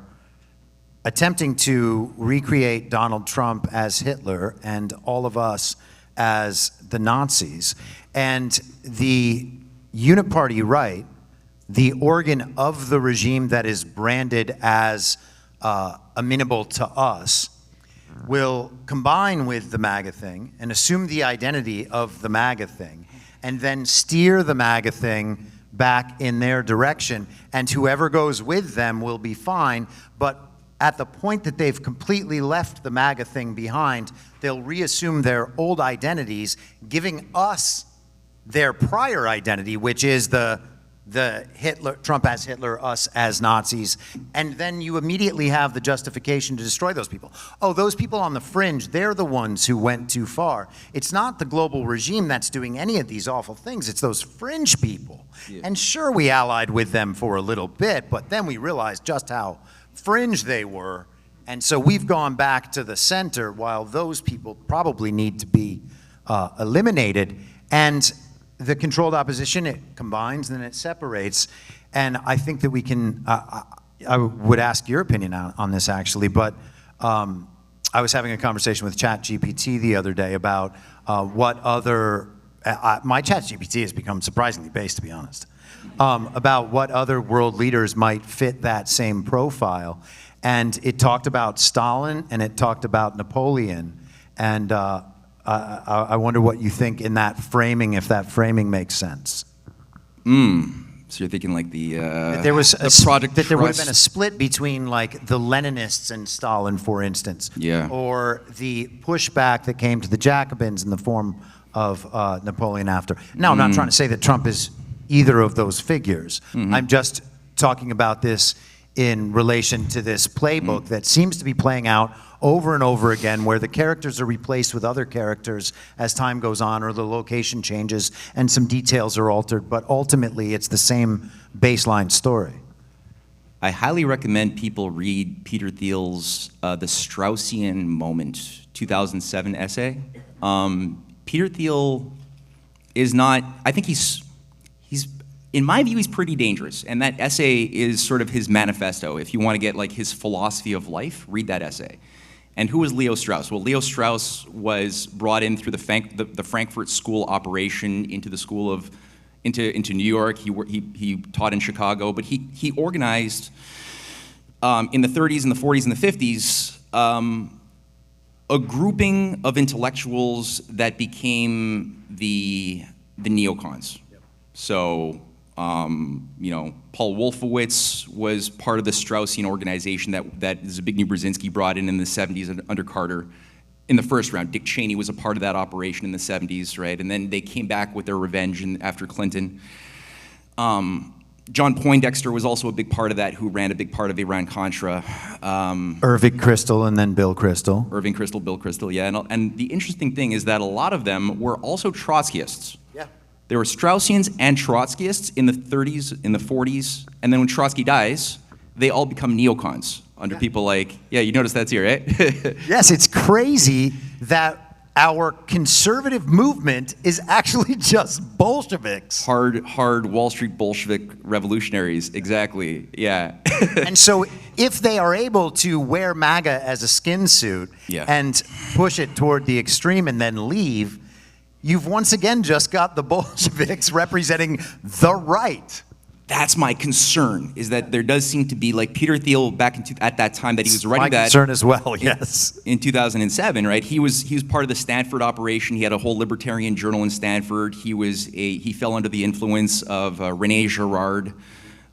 attempting to recreate Donald Trump as Hitler and all of us as the Nazis. And the uniparty right, the organ of the regime that is branded as amenable to us, will combine with the MAGA thing and assume the identity of the MAGA thing, and then steer the MAGA thing back in their direction, and whoever goes with them will be fine. But at the point that they've completely left the MAGA thing behind, they'll reassume their old identities, giving us their prior identity, which is the Hitler, Trump as Hitler, us as Nazis, and then you immediately have the justification to destroy those people. Oh, those people on the fringe, they're the ones who went too far. It's not the global regime that's doing any of these awful things, it's those fringe people. Yeah. And sure, we allied with them for a little bit, but then we realized just how fringe they were, and so we've gone back to the center while those people probably need to be eliminated. And the controlled opposition, it combines and then it separates. And I think that we can, I would ask your opinion on this actually, but I was having a conversation with ChatGPT the other day about what other, my ChatGPT has become surprisingly based, to be honest, about what other world leaders might fit that same profile. And it talked about Stalin and it talked about Napoleon. And I wonder what you think in that framing, if that framing makes sense. So you're thinking like there would have been a split between like the Leninists and Stalin, for instance, or the pushback that came to the Jacobins in the form of Napoleon after. Now, I'm not trying to say that Trump is either of those figures. I'm just talking about this in relation to this playbook that seems to be playing out over and over again, where the characters are replaced with other characters as time goes on, or the location changes and some details are altered, but ultimately it's the same baseline story. I highly recommend people read Peter Thiel's The Straussian Moment 2007 essay. Peter Thiel is not, I think he's, in my view, he's pretty dangerous. And that essay is sort of his manifesto. If you want to get like his philosophy of life, read that essay. And who was Leo Strauss? Well, Leo Strauss was brought in through the Frankfurt School operation into the school of, into New York. He taught in Chicago, but he organized in the 30s and the 40s and the 50s a grouping of intellectuals that became the neocons. So, you know, Paul Wolfowitz was part of the Straussian organization that Zbigniew Brzezinski brought in the 70s under Carter. In the first round, Dick Cheney was a part of that operation in the 70s, right? And then they came back with their revenge after Clinton. John Poindexter was also a big part of that, who ran a big part of Iran-Contra. Irving Kristol and then Bill Kristol. Irving Kristol, Bill Kristol, yeah. And the interesting thing is that a lot of them were also Trotskyists. Yeah. There were Straussians and Trotskyists in the 30s, in the 40s, and then when Trotsky dies, they all become neocons under people like, yeah, you notice that's here, right? Yes, it's crazy that our conservative movement is actually just Bolsheviks. Hard Wall Street Bolshevik revolutionaries, exactly, yeah. And so if they are able to wear MAGA as a skin suit and push it toward the extreme and then leave, you've once again just got the Bolsheviks representing the right. That's my concern, is that there does seem to be, like Peter Thiel back at that time that he was writing My that. concern as well, yes. In 2007, right? He was part of the Stanford operation. He had a whole libertarian journal in Stanford. He fell under the influence of René Girard.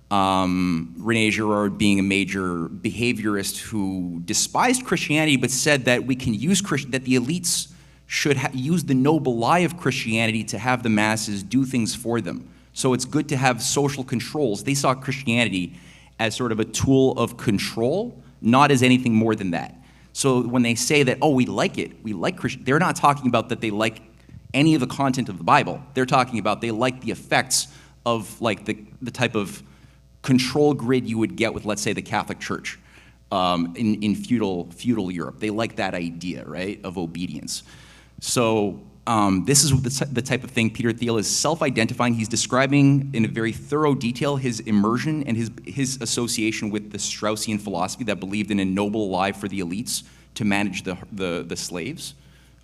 René Girard being a major behaviorist who despised Christianity, but said that we can use that the elites should use the noble lie of Christianity to have the masses do things for them. So it's good to have social controls. They saw Christianity as sort of a tool of control, not as anything more than that. So when they say that, oh, we like it, we like Christian, they're not talking about that they like any of the content of the Bible. They're talking about they like the effects of like the type of control grid you would get with, let's say, the Catholic Church in feudal Europe. They like that idea, right, of obedience. So this is the type of thing Peter Thiel is self-identifying. He's describing in a very thorough detail his immersion and his association with the Straussian philosophy that believed in a noble lie for the elites to manage the slaves,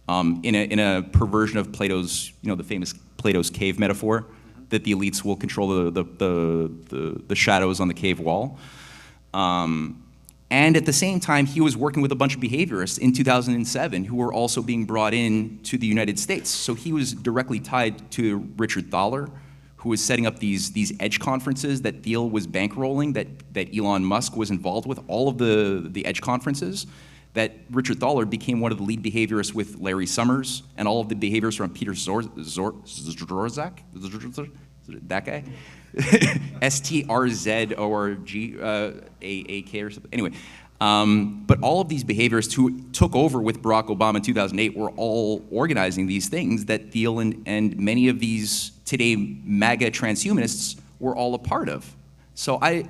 in a perversion of Plato's, the famous Plato's cave metaphor, that the elites will control the shadows on the cave wall. And at the same time, he was working with a bunch of behaviorists in 2007 who were also being brought in to the United States. So he was directly tied to Richard Thaler, who was setting up these EDGE conferences that Thiel was bankrolling, that Elon Musk was involved with, all of the EDGE conferences, that Richard Thaler became one of the lead behaviorists with Larry Summers and all of the behaviorists from Peter Dvorak, that guy? STRZORG-AAK or something. Anyway, but all of these behaviorists who took over with Barack Obama in 2008 were all organizing these things that Thiel and many of these today MAGA transhumanists were all a part of. So I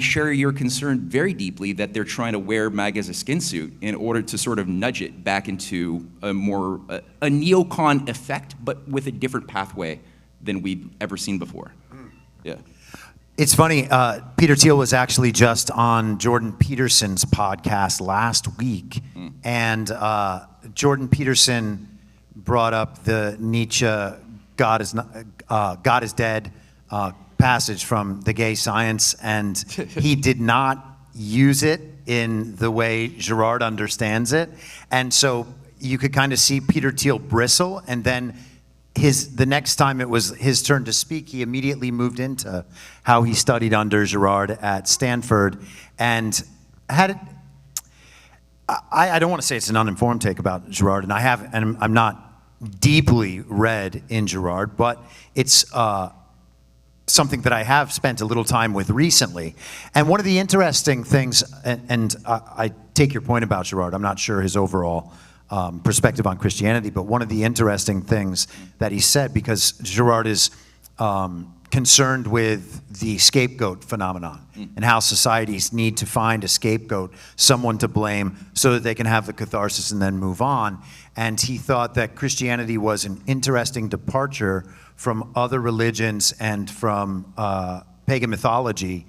share your concern very deeply that they're trying to wear MAGA as a skin suit in order to sort of nudge it back into a neocon effect, but with a different pathway than we'd ever seen before. Yeah. It's funny, Peter Thiel was actually just on Jordan Peterson's podcast last week, and Jordan Peterson brought up the Nietzsche God is dead passage from The Gay Science, and he did not use it in the way Girard understands it. And so you could kind of see Peter Thiel bristle, and then the next time it was his turn to speak, he immediately moved into how he studied under Girard at Stanford, and I don't want to say it's an uninformed take about Girard, and I'm not deeply read in Girard, but it's something that I have spent a little time with recently. And one of the interesting things, and I take your point about Girard, I'm not sure his overall perspective on Christianity, but one of the interesting things that he said, because Girard is concerned with the scapegoat phenomenon and how societies need to find a scapegoat, someone to blame, so that they can have the catharsis and then move on. And he thought that Christianity was an interesting departure from other religions and from pagan mythology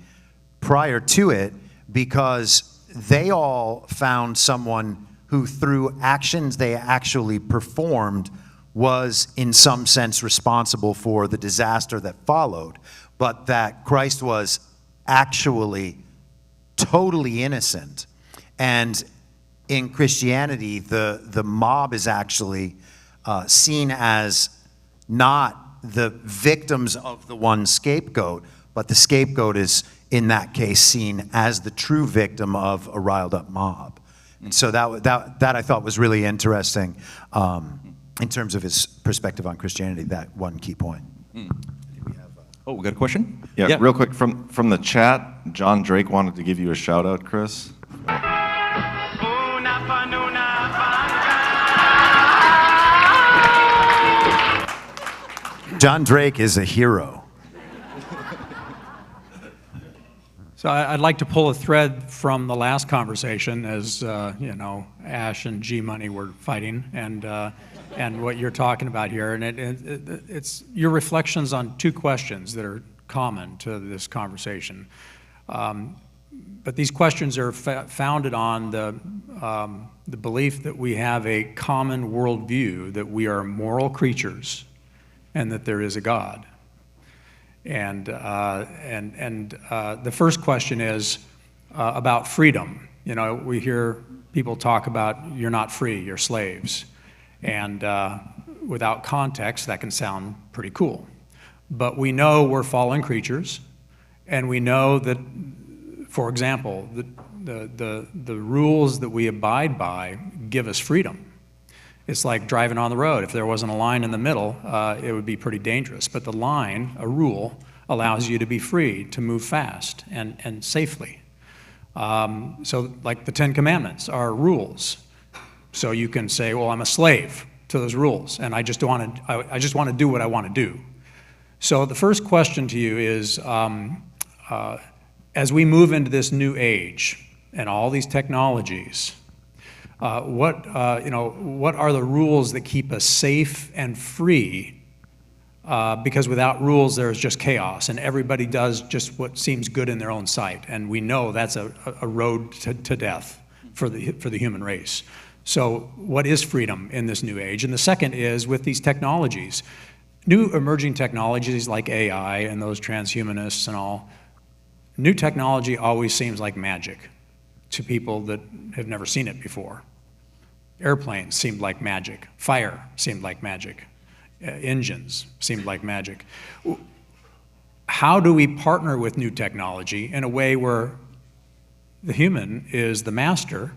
prior to it, because they all found someone who, through actions they actually performed, was in some sense responsible for the disaster that followed, but that Christ was actually totally innocent. And in Christianity, the mob is actually seen as not the victims of the one scapegoat, but the scapegoat is, in that case, seen as the true victim of a riled up mob. And so that I thought was really interesting in terms of his perspective on Christianity, that one key point. We got a question? Yeah, real quick, from the chat, John Drake wanted to give you a shout out, Chris. John Drake is a hero. So I'd like to pull a thread from the last conversation, as Ash and G Money were fighting, and what you're talking about here, and it's your reflections on two questions that are common to this conversation. But these questions are founded on the belief that we have a common worldview, that we are moral creatures, and that there is a God. And the first question is about freedom. You know, we hear people talk about you're not free, you're slaves. And without context, that can sound pretty cool. But we know we're fallen creatures, and we know that, for example, the rules that we abide by give us freedom. It's like driving on the road. If there wasn't a line in the middle, it would be pretty dangerous. But the line, a rule, allows you to be free, to move fast and safely. So like the Ten Commandments are rules. So you can say, well, I'm a slave to those rules, and I just want to do what I want to do. So the first question to you is, as we move into this new age and all these technologies, what are the rules that keep us safe and free? Because without rules, there's just chaos, and everybody does just what seems good in their own sight. And we know that's a road to death for the human race. So what is freedom in this new age? And the second is with these technologies, new emerging technologies like AI and those transhumanists and all, new technology always seems like magic to people that have never seen it before. Airplanes seemed like magic. Fire seemed like magic. Engines seemed like magic. How do we partner with new technology in a way where the human is the master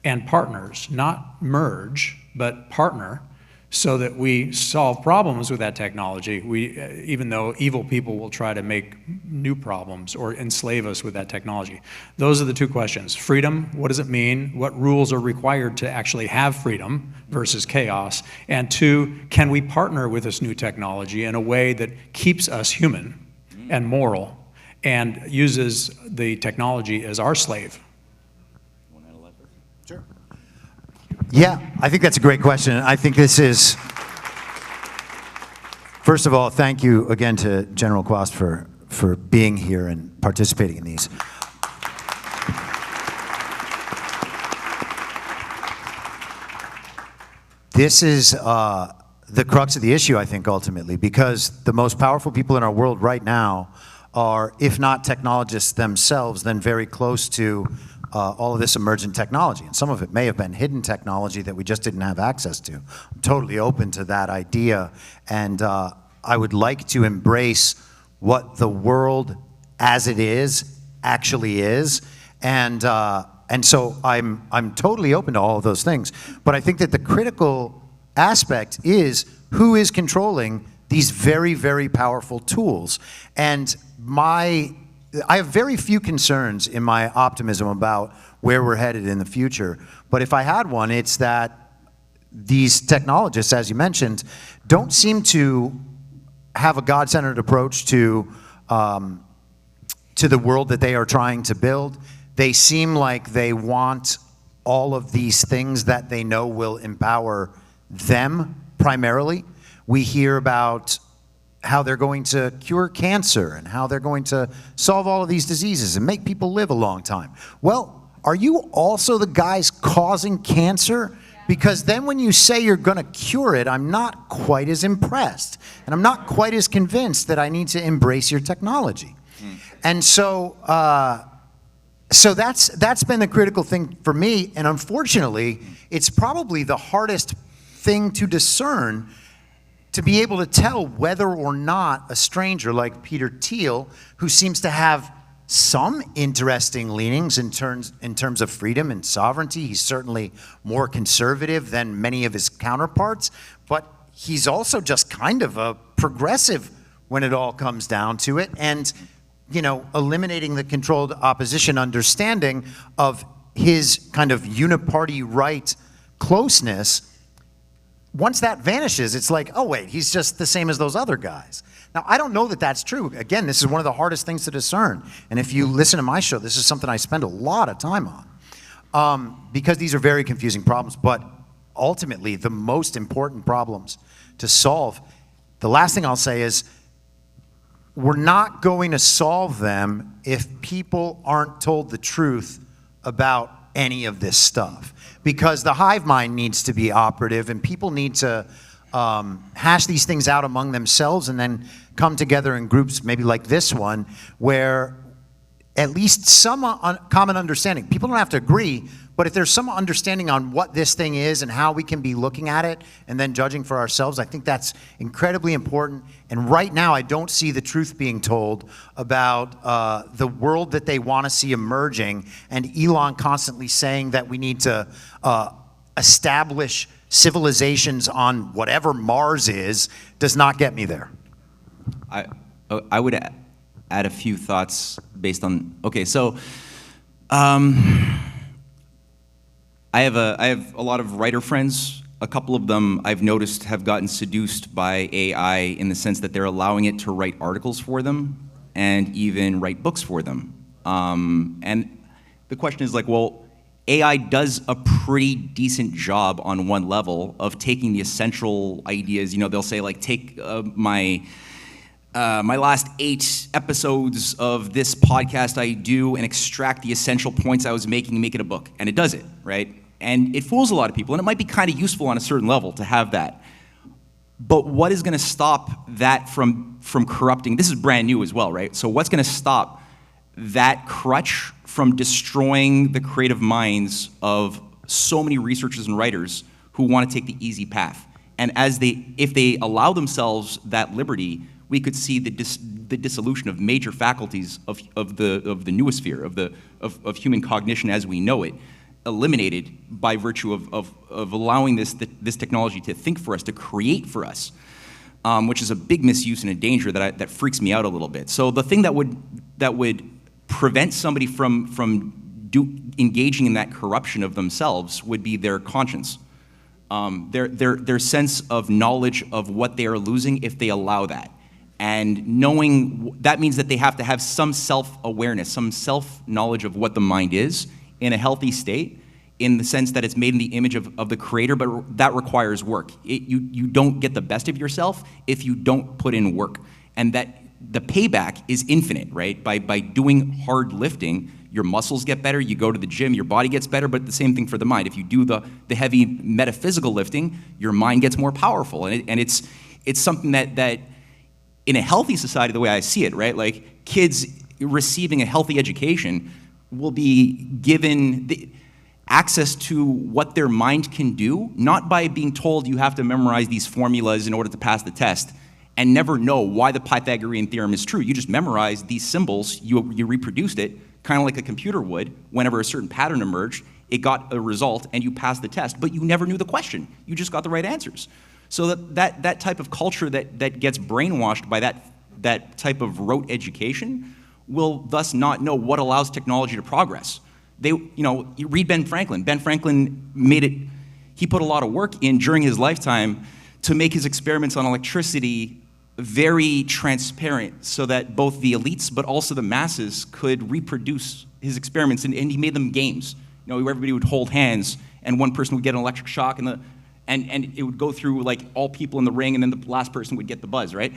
and partners, not merge, but partner, so that we solve problems with that technology, even though evil people will try to make new problems or enslave us with that technology? Those are the two questions. Freedom, what does it mean? What rules are required to actually have freedom versus chaos? And two, can we partner with this new technology in a way that keeps us human and moral and uses the technology as our slave? Yeah, I think that's a great question. I think this is, first of all, thank you again to General Quast for being here and participating in these. This is the crux of the issue, I think, ultimately, because the most powerful people in our world right now are, if not technologists themselves, then very close to all of this emergent technology. And some of it may have been hidden technology that we just didn't have access to. I'm totally open to that idea. And I would like to embrace what the world as it is actually is. And so I'm totally open to all of those things. But I think that the critical aspect is who is controlling these very, very powerful tools. And I have very few concerns in my optimism about where we're headed in the future. But if I had one, it's that these technologists, as you mentioned, don't seem to have a God-centered approach to the world that they are trying to build. They seem like they want all of these things that they know will empower them primarily. We hear about how they're going to cure cancer and how they're going to solve all of these diseases and make people live a long time. Well, are you also the guys causing cancer? Because then when you say you're going to cure it, I'm not quite as impressed. And I'm not quite as convinced that I need to embrace your technology. And so that's been the critical thing for me. And unfortunately, it's probably the hardest thing to discern, to be able to tell whether or not a stranger like Peter Thiel, who seems to have some interesting leanings in terms of freedom and sovereignty. He's certainly more conservative than many of his counterparts, but he's also just kind of a progressive when it all comes down to it. And, you know, eliminating the controlled opposition understanding of his kind of uniparty right closeness, once that vanishes, it's like, oh wait, he's just the same as those other guys. Now, I don't know that that's true. Again, this is one of the hardest things to discern. And if you listen to my show, this is something I spend a lot of time on, because these are very confusing problems. But ultimately, the most important problems to solve, the last thing I'll say is, we're not going to solve them if people aren't told the truth about any of this stuff. Because the hive mind needs to be operative, and people need to hash these things out among themselves and then come together in groups, maybe like this one, where at least some common understanding. People don't have to agree, but if there's some understanding on what this thing is and how we can be looking at it and then judging for ourselves, I think that's incredibly important. And right now, I don't see the truth being told about the world that they want to see emerging, and Elon constantly saying that we need to establish civilizations on whatever Mars is does not get me there. I would add a few thoughts based on, okay, so I have a lot of writer friends. A couple of them I've noticed have gotten seduced by AI in the sense that they're allowing it to write articles for them and even write books for them. And the question is like, well, AI does a pretty decent job on one level of taking the essential ideas. You know, they'll say like, take my last 8 episodes of this podcast I do and extract the essential points I was making and make it a book. And it does it, right? And it fools a lot of people. And it might be kind of useful on a certain level to have that. But what is going to stop that from corrupting? This is brand new as well, right? So what's going to stop that crutch from destroying the creative minds of so many researchers and writers who want to take the easy path? And if they allow themselves that liberty, we could see the dissolution of major faculties of the noosphere, of human cognition as we know it, eliminated by virtue of allowing this technology to think for us, to create for us, which is a big misuse and a danger that freaks me out a little bit. So the thing that would prevent somebody from engaging in that corruption of themselves would be their conscience, their sense of knowledge of what they are losing if they allow that. And knowing that means that they have to have some self-awareness, some self-knowledge of what the mind is in a healthy state, in the sense that it's made in the image of the creator, but that requires work. You don't get the best of yourself if you don't put in work. And that the payback is infinite, right? By doing hard lifting, your muscles get better, you go to the gym, your body gets better, but the same thing for the mind. If you do the heavy metaphysical lifting, your mind gets more powerful. And it's something that in a healthy society, the way I see it, right? Like kids receiving a healthy education will be given access to what their mind can do, not by being told you have to memorize these formulas in order to pass the test and never know why the Pythagorean theorem is true. You just memorize these symbols, you reproduced it, kind of like a computer would. Whenever a certain pattern emerged, it got a result and you passed the test, but you never knew the question. You just got the right answers. So that type of culture that gets brainwashed by that type of rote education will thus not know what allows technology to progress. You read Ben Franklin. Ben Franklin he put a lot of work in during his lifetime to make his experiments on electricity very transparent so that both the elites but also the masses could reproduce his experiments, and he made them games. Where everybody would hold hands and one person would get an electric shock and it would go through like all people in the ring, and then the last person would get the buzz, right?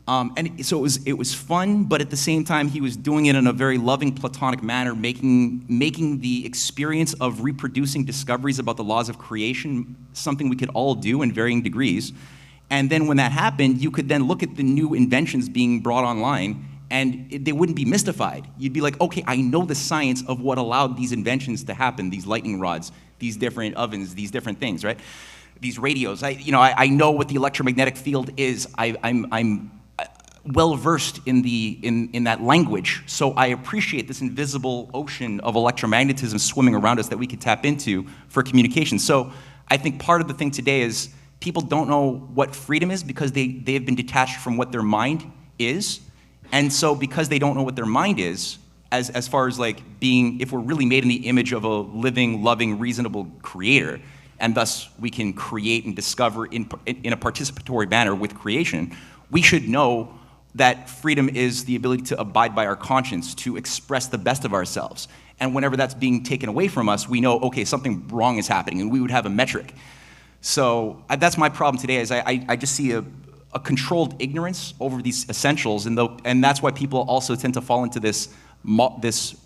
And so it was fun, but at the same time, he was doing it in a very loving, platonic manner, making the experience of reproducing discoveries about the laws of creation something we could all do in varying degrees. And then when that happened, you could then look at the new inventions being brought online, and they wouldn't be mystified. You'd be like, okay, I know the science of what allowed these inventions to happen, these lightning rods, these different ovens, these different things, right? These radios. I know what the electromagnetic field is. I'm well versed in that language, so I appreciate this invisible ocean of electromagnetism swimming around us that we could tap into for communication. So I think part of the thing today is people don't know what freedom is because they have been detached from what their mind is, and so because they don't know what their mind is, as far as like being, if we're really made in the image of a living, loving, reasonable creator, and thus we can create and discover in a participatory manner with creation, we should know that freedom is the ability to abide by our conscience, to express the best of ourselves. And whenever that's being taken away from us, we know, okay, something wrong is happening, and we would have a metric. So that's my problem today, is I just see a controlled ignorance over these essentials, and that's why people also tend to fall into this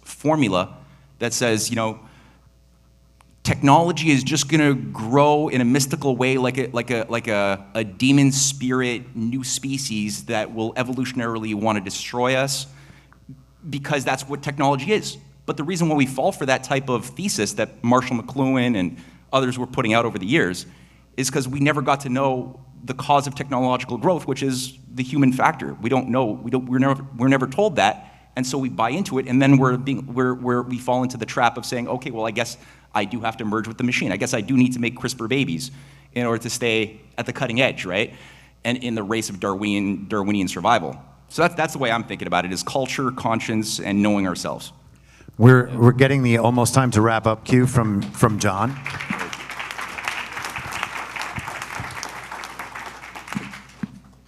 formula that says, technology is just going to grow in a mystical way, like a demon spirit, new species that will evolutionarily want to destroy us, because that's what technology is. But the reason why we fall for that type of thesis that Marshall McLuhan and others were putting out over the years is because we never got to know the cause of technological growth, which is the human factor. We don't know. We're never told that, and so we buy into it, and then we fall into the trap of saying, okay, well, I guess I do have to merge with the machine. I guess I do need to make CRISPR babies in order to stay at the cutting edge, right? And in the race of Darwinian survival. So that's the way I'm thinking about it: is culture, conscience, and knowing ourselves. We're getting the almost time to wrap up cue from John.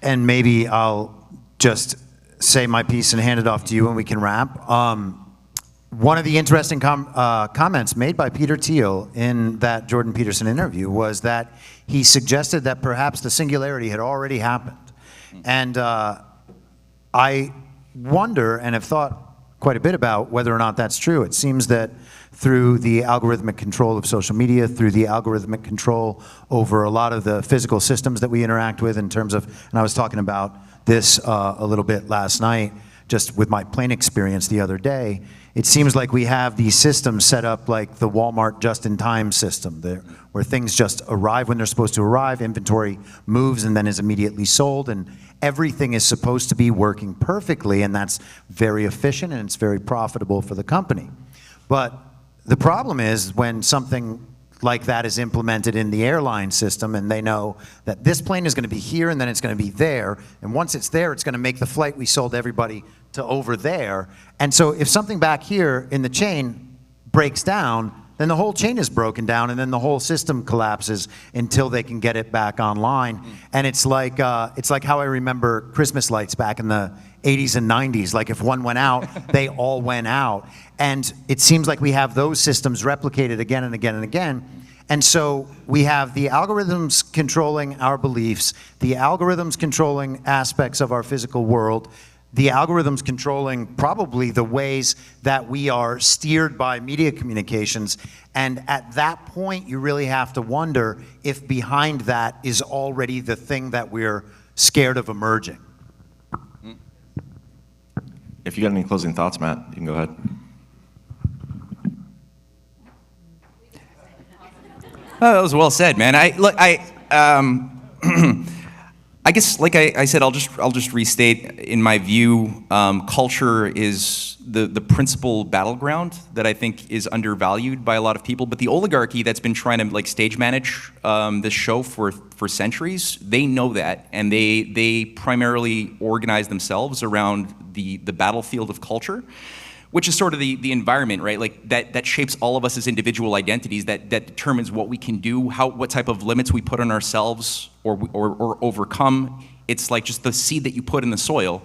And maybe I'll just say my piece and hand it off to you and we can wrap. One of the interesting comments made by Peter Thiel in that Jordan Peterson interview was that he suggested that perhaps the singularity had already happened. And I wonder, and have thought quite a bit about whether or not that's true. It seems that through the algorithmic control of social media, through the algorithmic control over a lot of the physical systems that we interact with in terms of, and I was talking about this a little bit last night, just with my plane experience the other day, it seems like we have these systems set up like the Walmart just-in-time system, where things just arrive when they're supposed to arrive, inventory moves and then is immediately sold, and everything is supposed to be working perfectly, and that's very efficient and it's very profitable for the company. But the problem is when something like that is implemented in the airline system and they know that this plane is going to be here and then it's going to be there, and once it's there, it's going to make the flight we sold everybody to over there. And so if something back here in the chain breaks down, then the whole chain is broken down and then the whole system collapses until they can get it back online. And it's like how I remember Christmas lights back in the 80s and 90s. Like if one went out, they all went out. And it seems like we have those systems replicated again and again and again. And so we have the algorithms controlling our beliefs, the algorithms controlling aspects of our physical world, the algorithms controlling probably the ways that we are steered by media communications. And at that point, you really have to wonder if behind that is already the thing that we're scared of emerging. If you got any closing thoughts, Matt, you can go ahead. Oh, that was well said, man. I guess, like I said, I'll just restate. In my view, culture is the principal battleground that I think is undervalued by a lot of people. But the oligarchy that's been trying to like stage manage this show for centuries, they know that, and they primarily organize themselves around the battlefield of culture, which is sort of the environment, right? Like that shapes all of us as individual identities, that determines what we can do, what type of limits we put on ourselves or overcome. It's like just the seed that you put in the soil,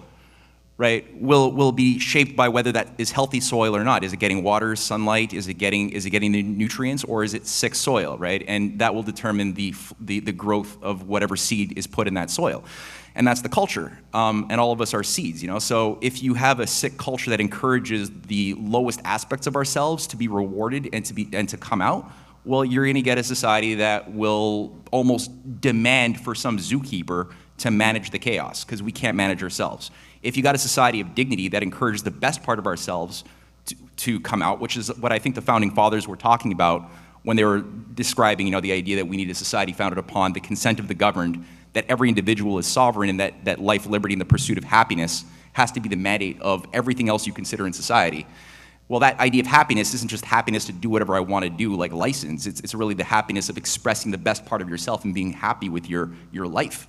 right, will be shaped by whether that is healthy soil or not. Is it getting water, sunlight? Is it getting the nutrients, or is it sick soil, right? And that will determine the growth of whatever seed is put in that soil. And that's the culture, and all of us are seeds, you know? So if you have a sick culture that encourages the lowest aspects of ourselves to be rewarded and to come out, well, you're gonna get a society that will almost demand for some zookeeper to manage the chaos, because we can't manage ourselves. If you got a society of dignity that encourages the best part of ourselves to come out, which is what I think the founding fathers were talking about when they were describing, you know, the idea that we need a society founded upon the consent of the governed, that every individual is sovereign, and that life, liberty, and the pursuit of happiness has to be the mandate of everything else you consider in society. Well, that idea of happiness isn't just happiness to do whatever I want to do, like license. It's really the happiness of expressing the best part of yourself and being happy with your life.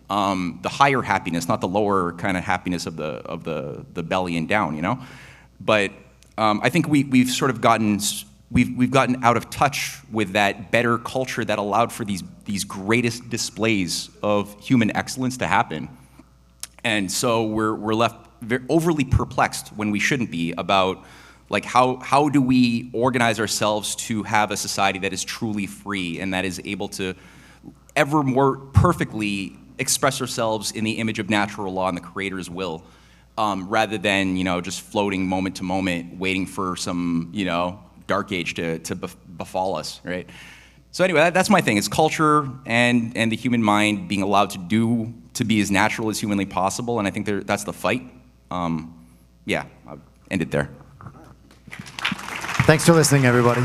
The higher happiness, not the lower kind of happiness of the belly and down, you know. But I think we've sort of gotten out of touch with that better culture that allowed for these greatest displays of human excellence to happen. And so we're left overly perplexed when we shouldn't be about like how do we organize ourselves to have a society that is truly free and that is able to ever more perfectly express ourselves in the image of natural law and the Creator's will, rather than, you know, just floating moment to moment, waiting for some, you know, dark age to befall us, right? So anyway, that's my thing. It's culture and the human mind being allowed to be as natural as humanly possible, and I think that's the fight. Yeah, I'll end it there. Thanks for listening, everybody.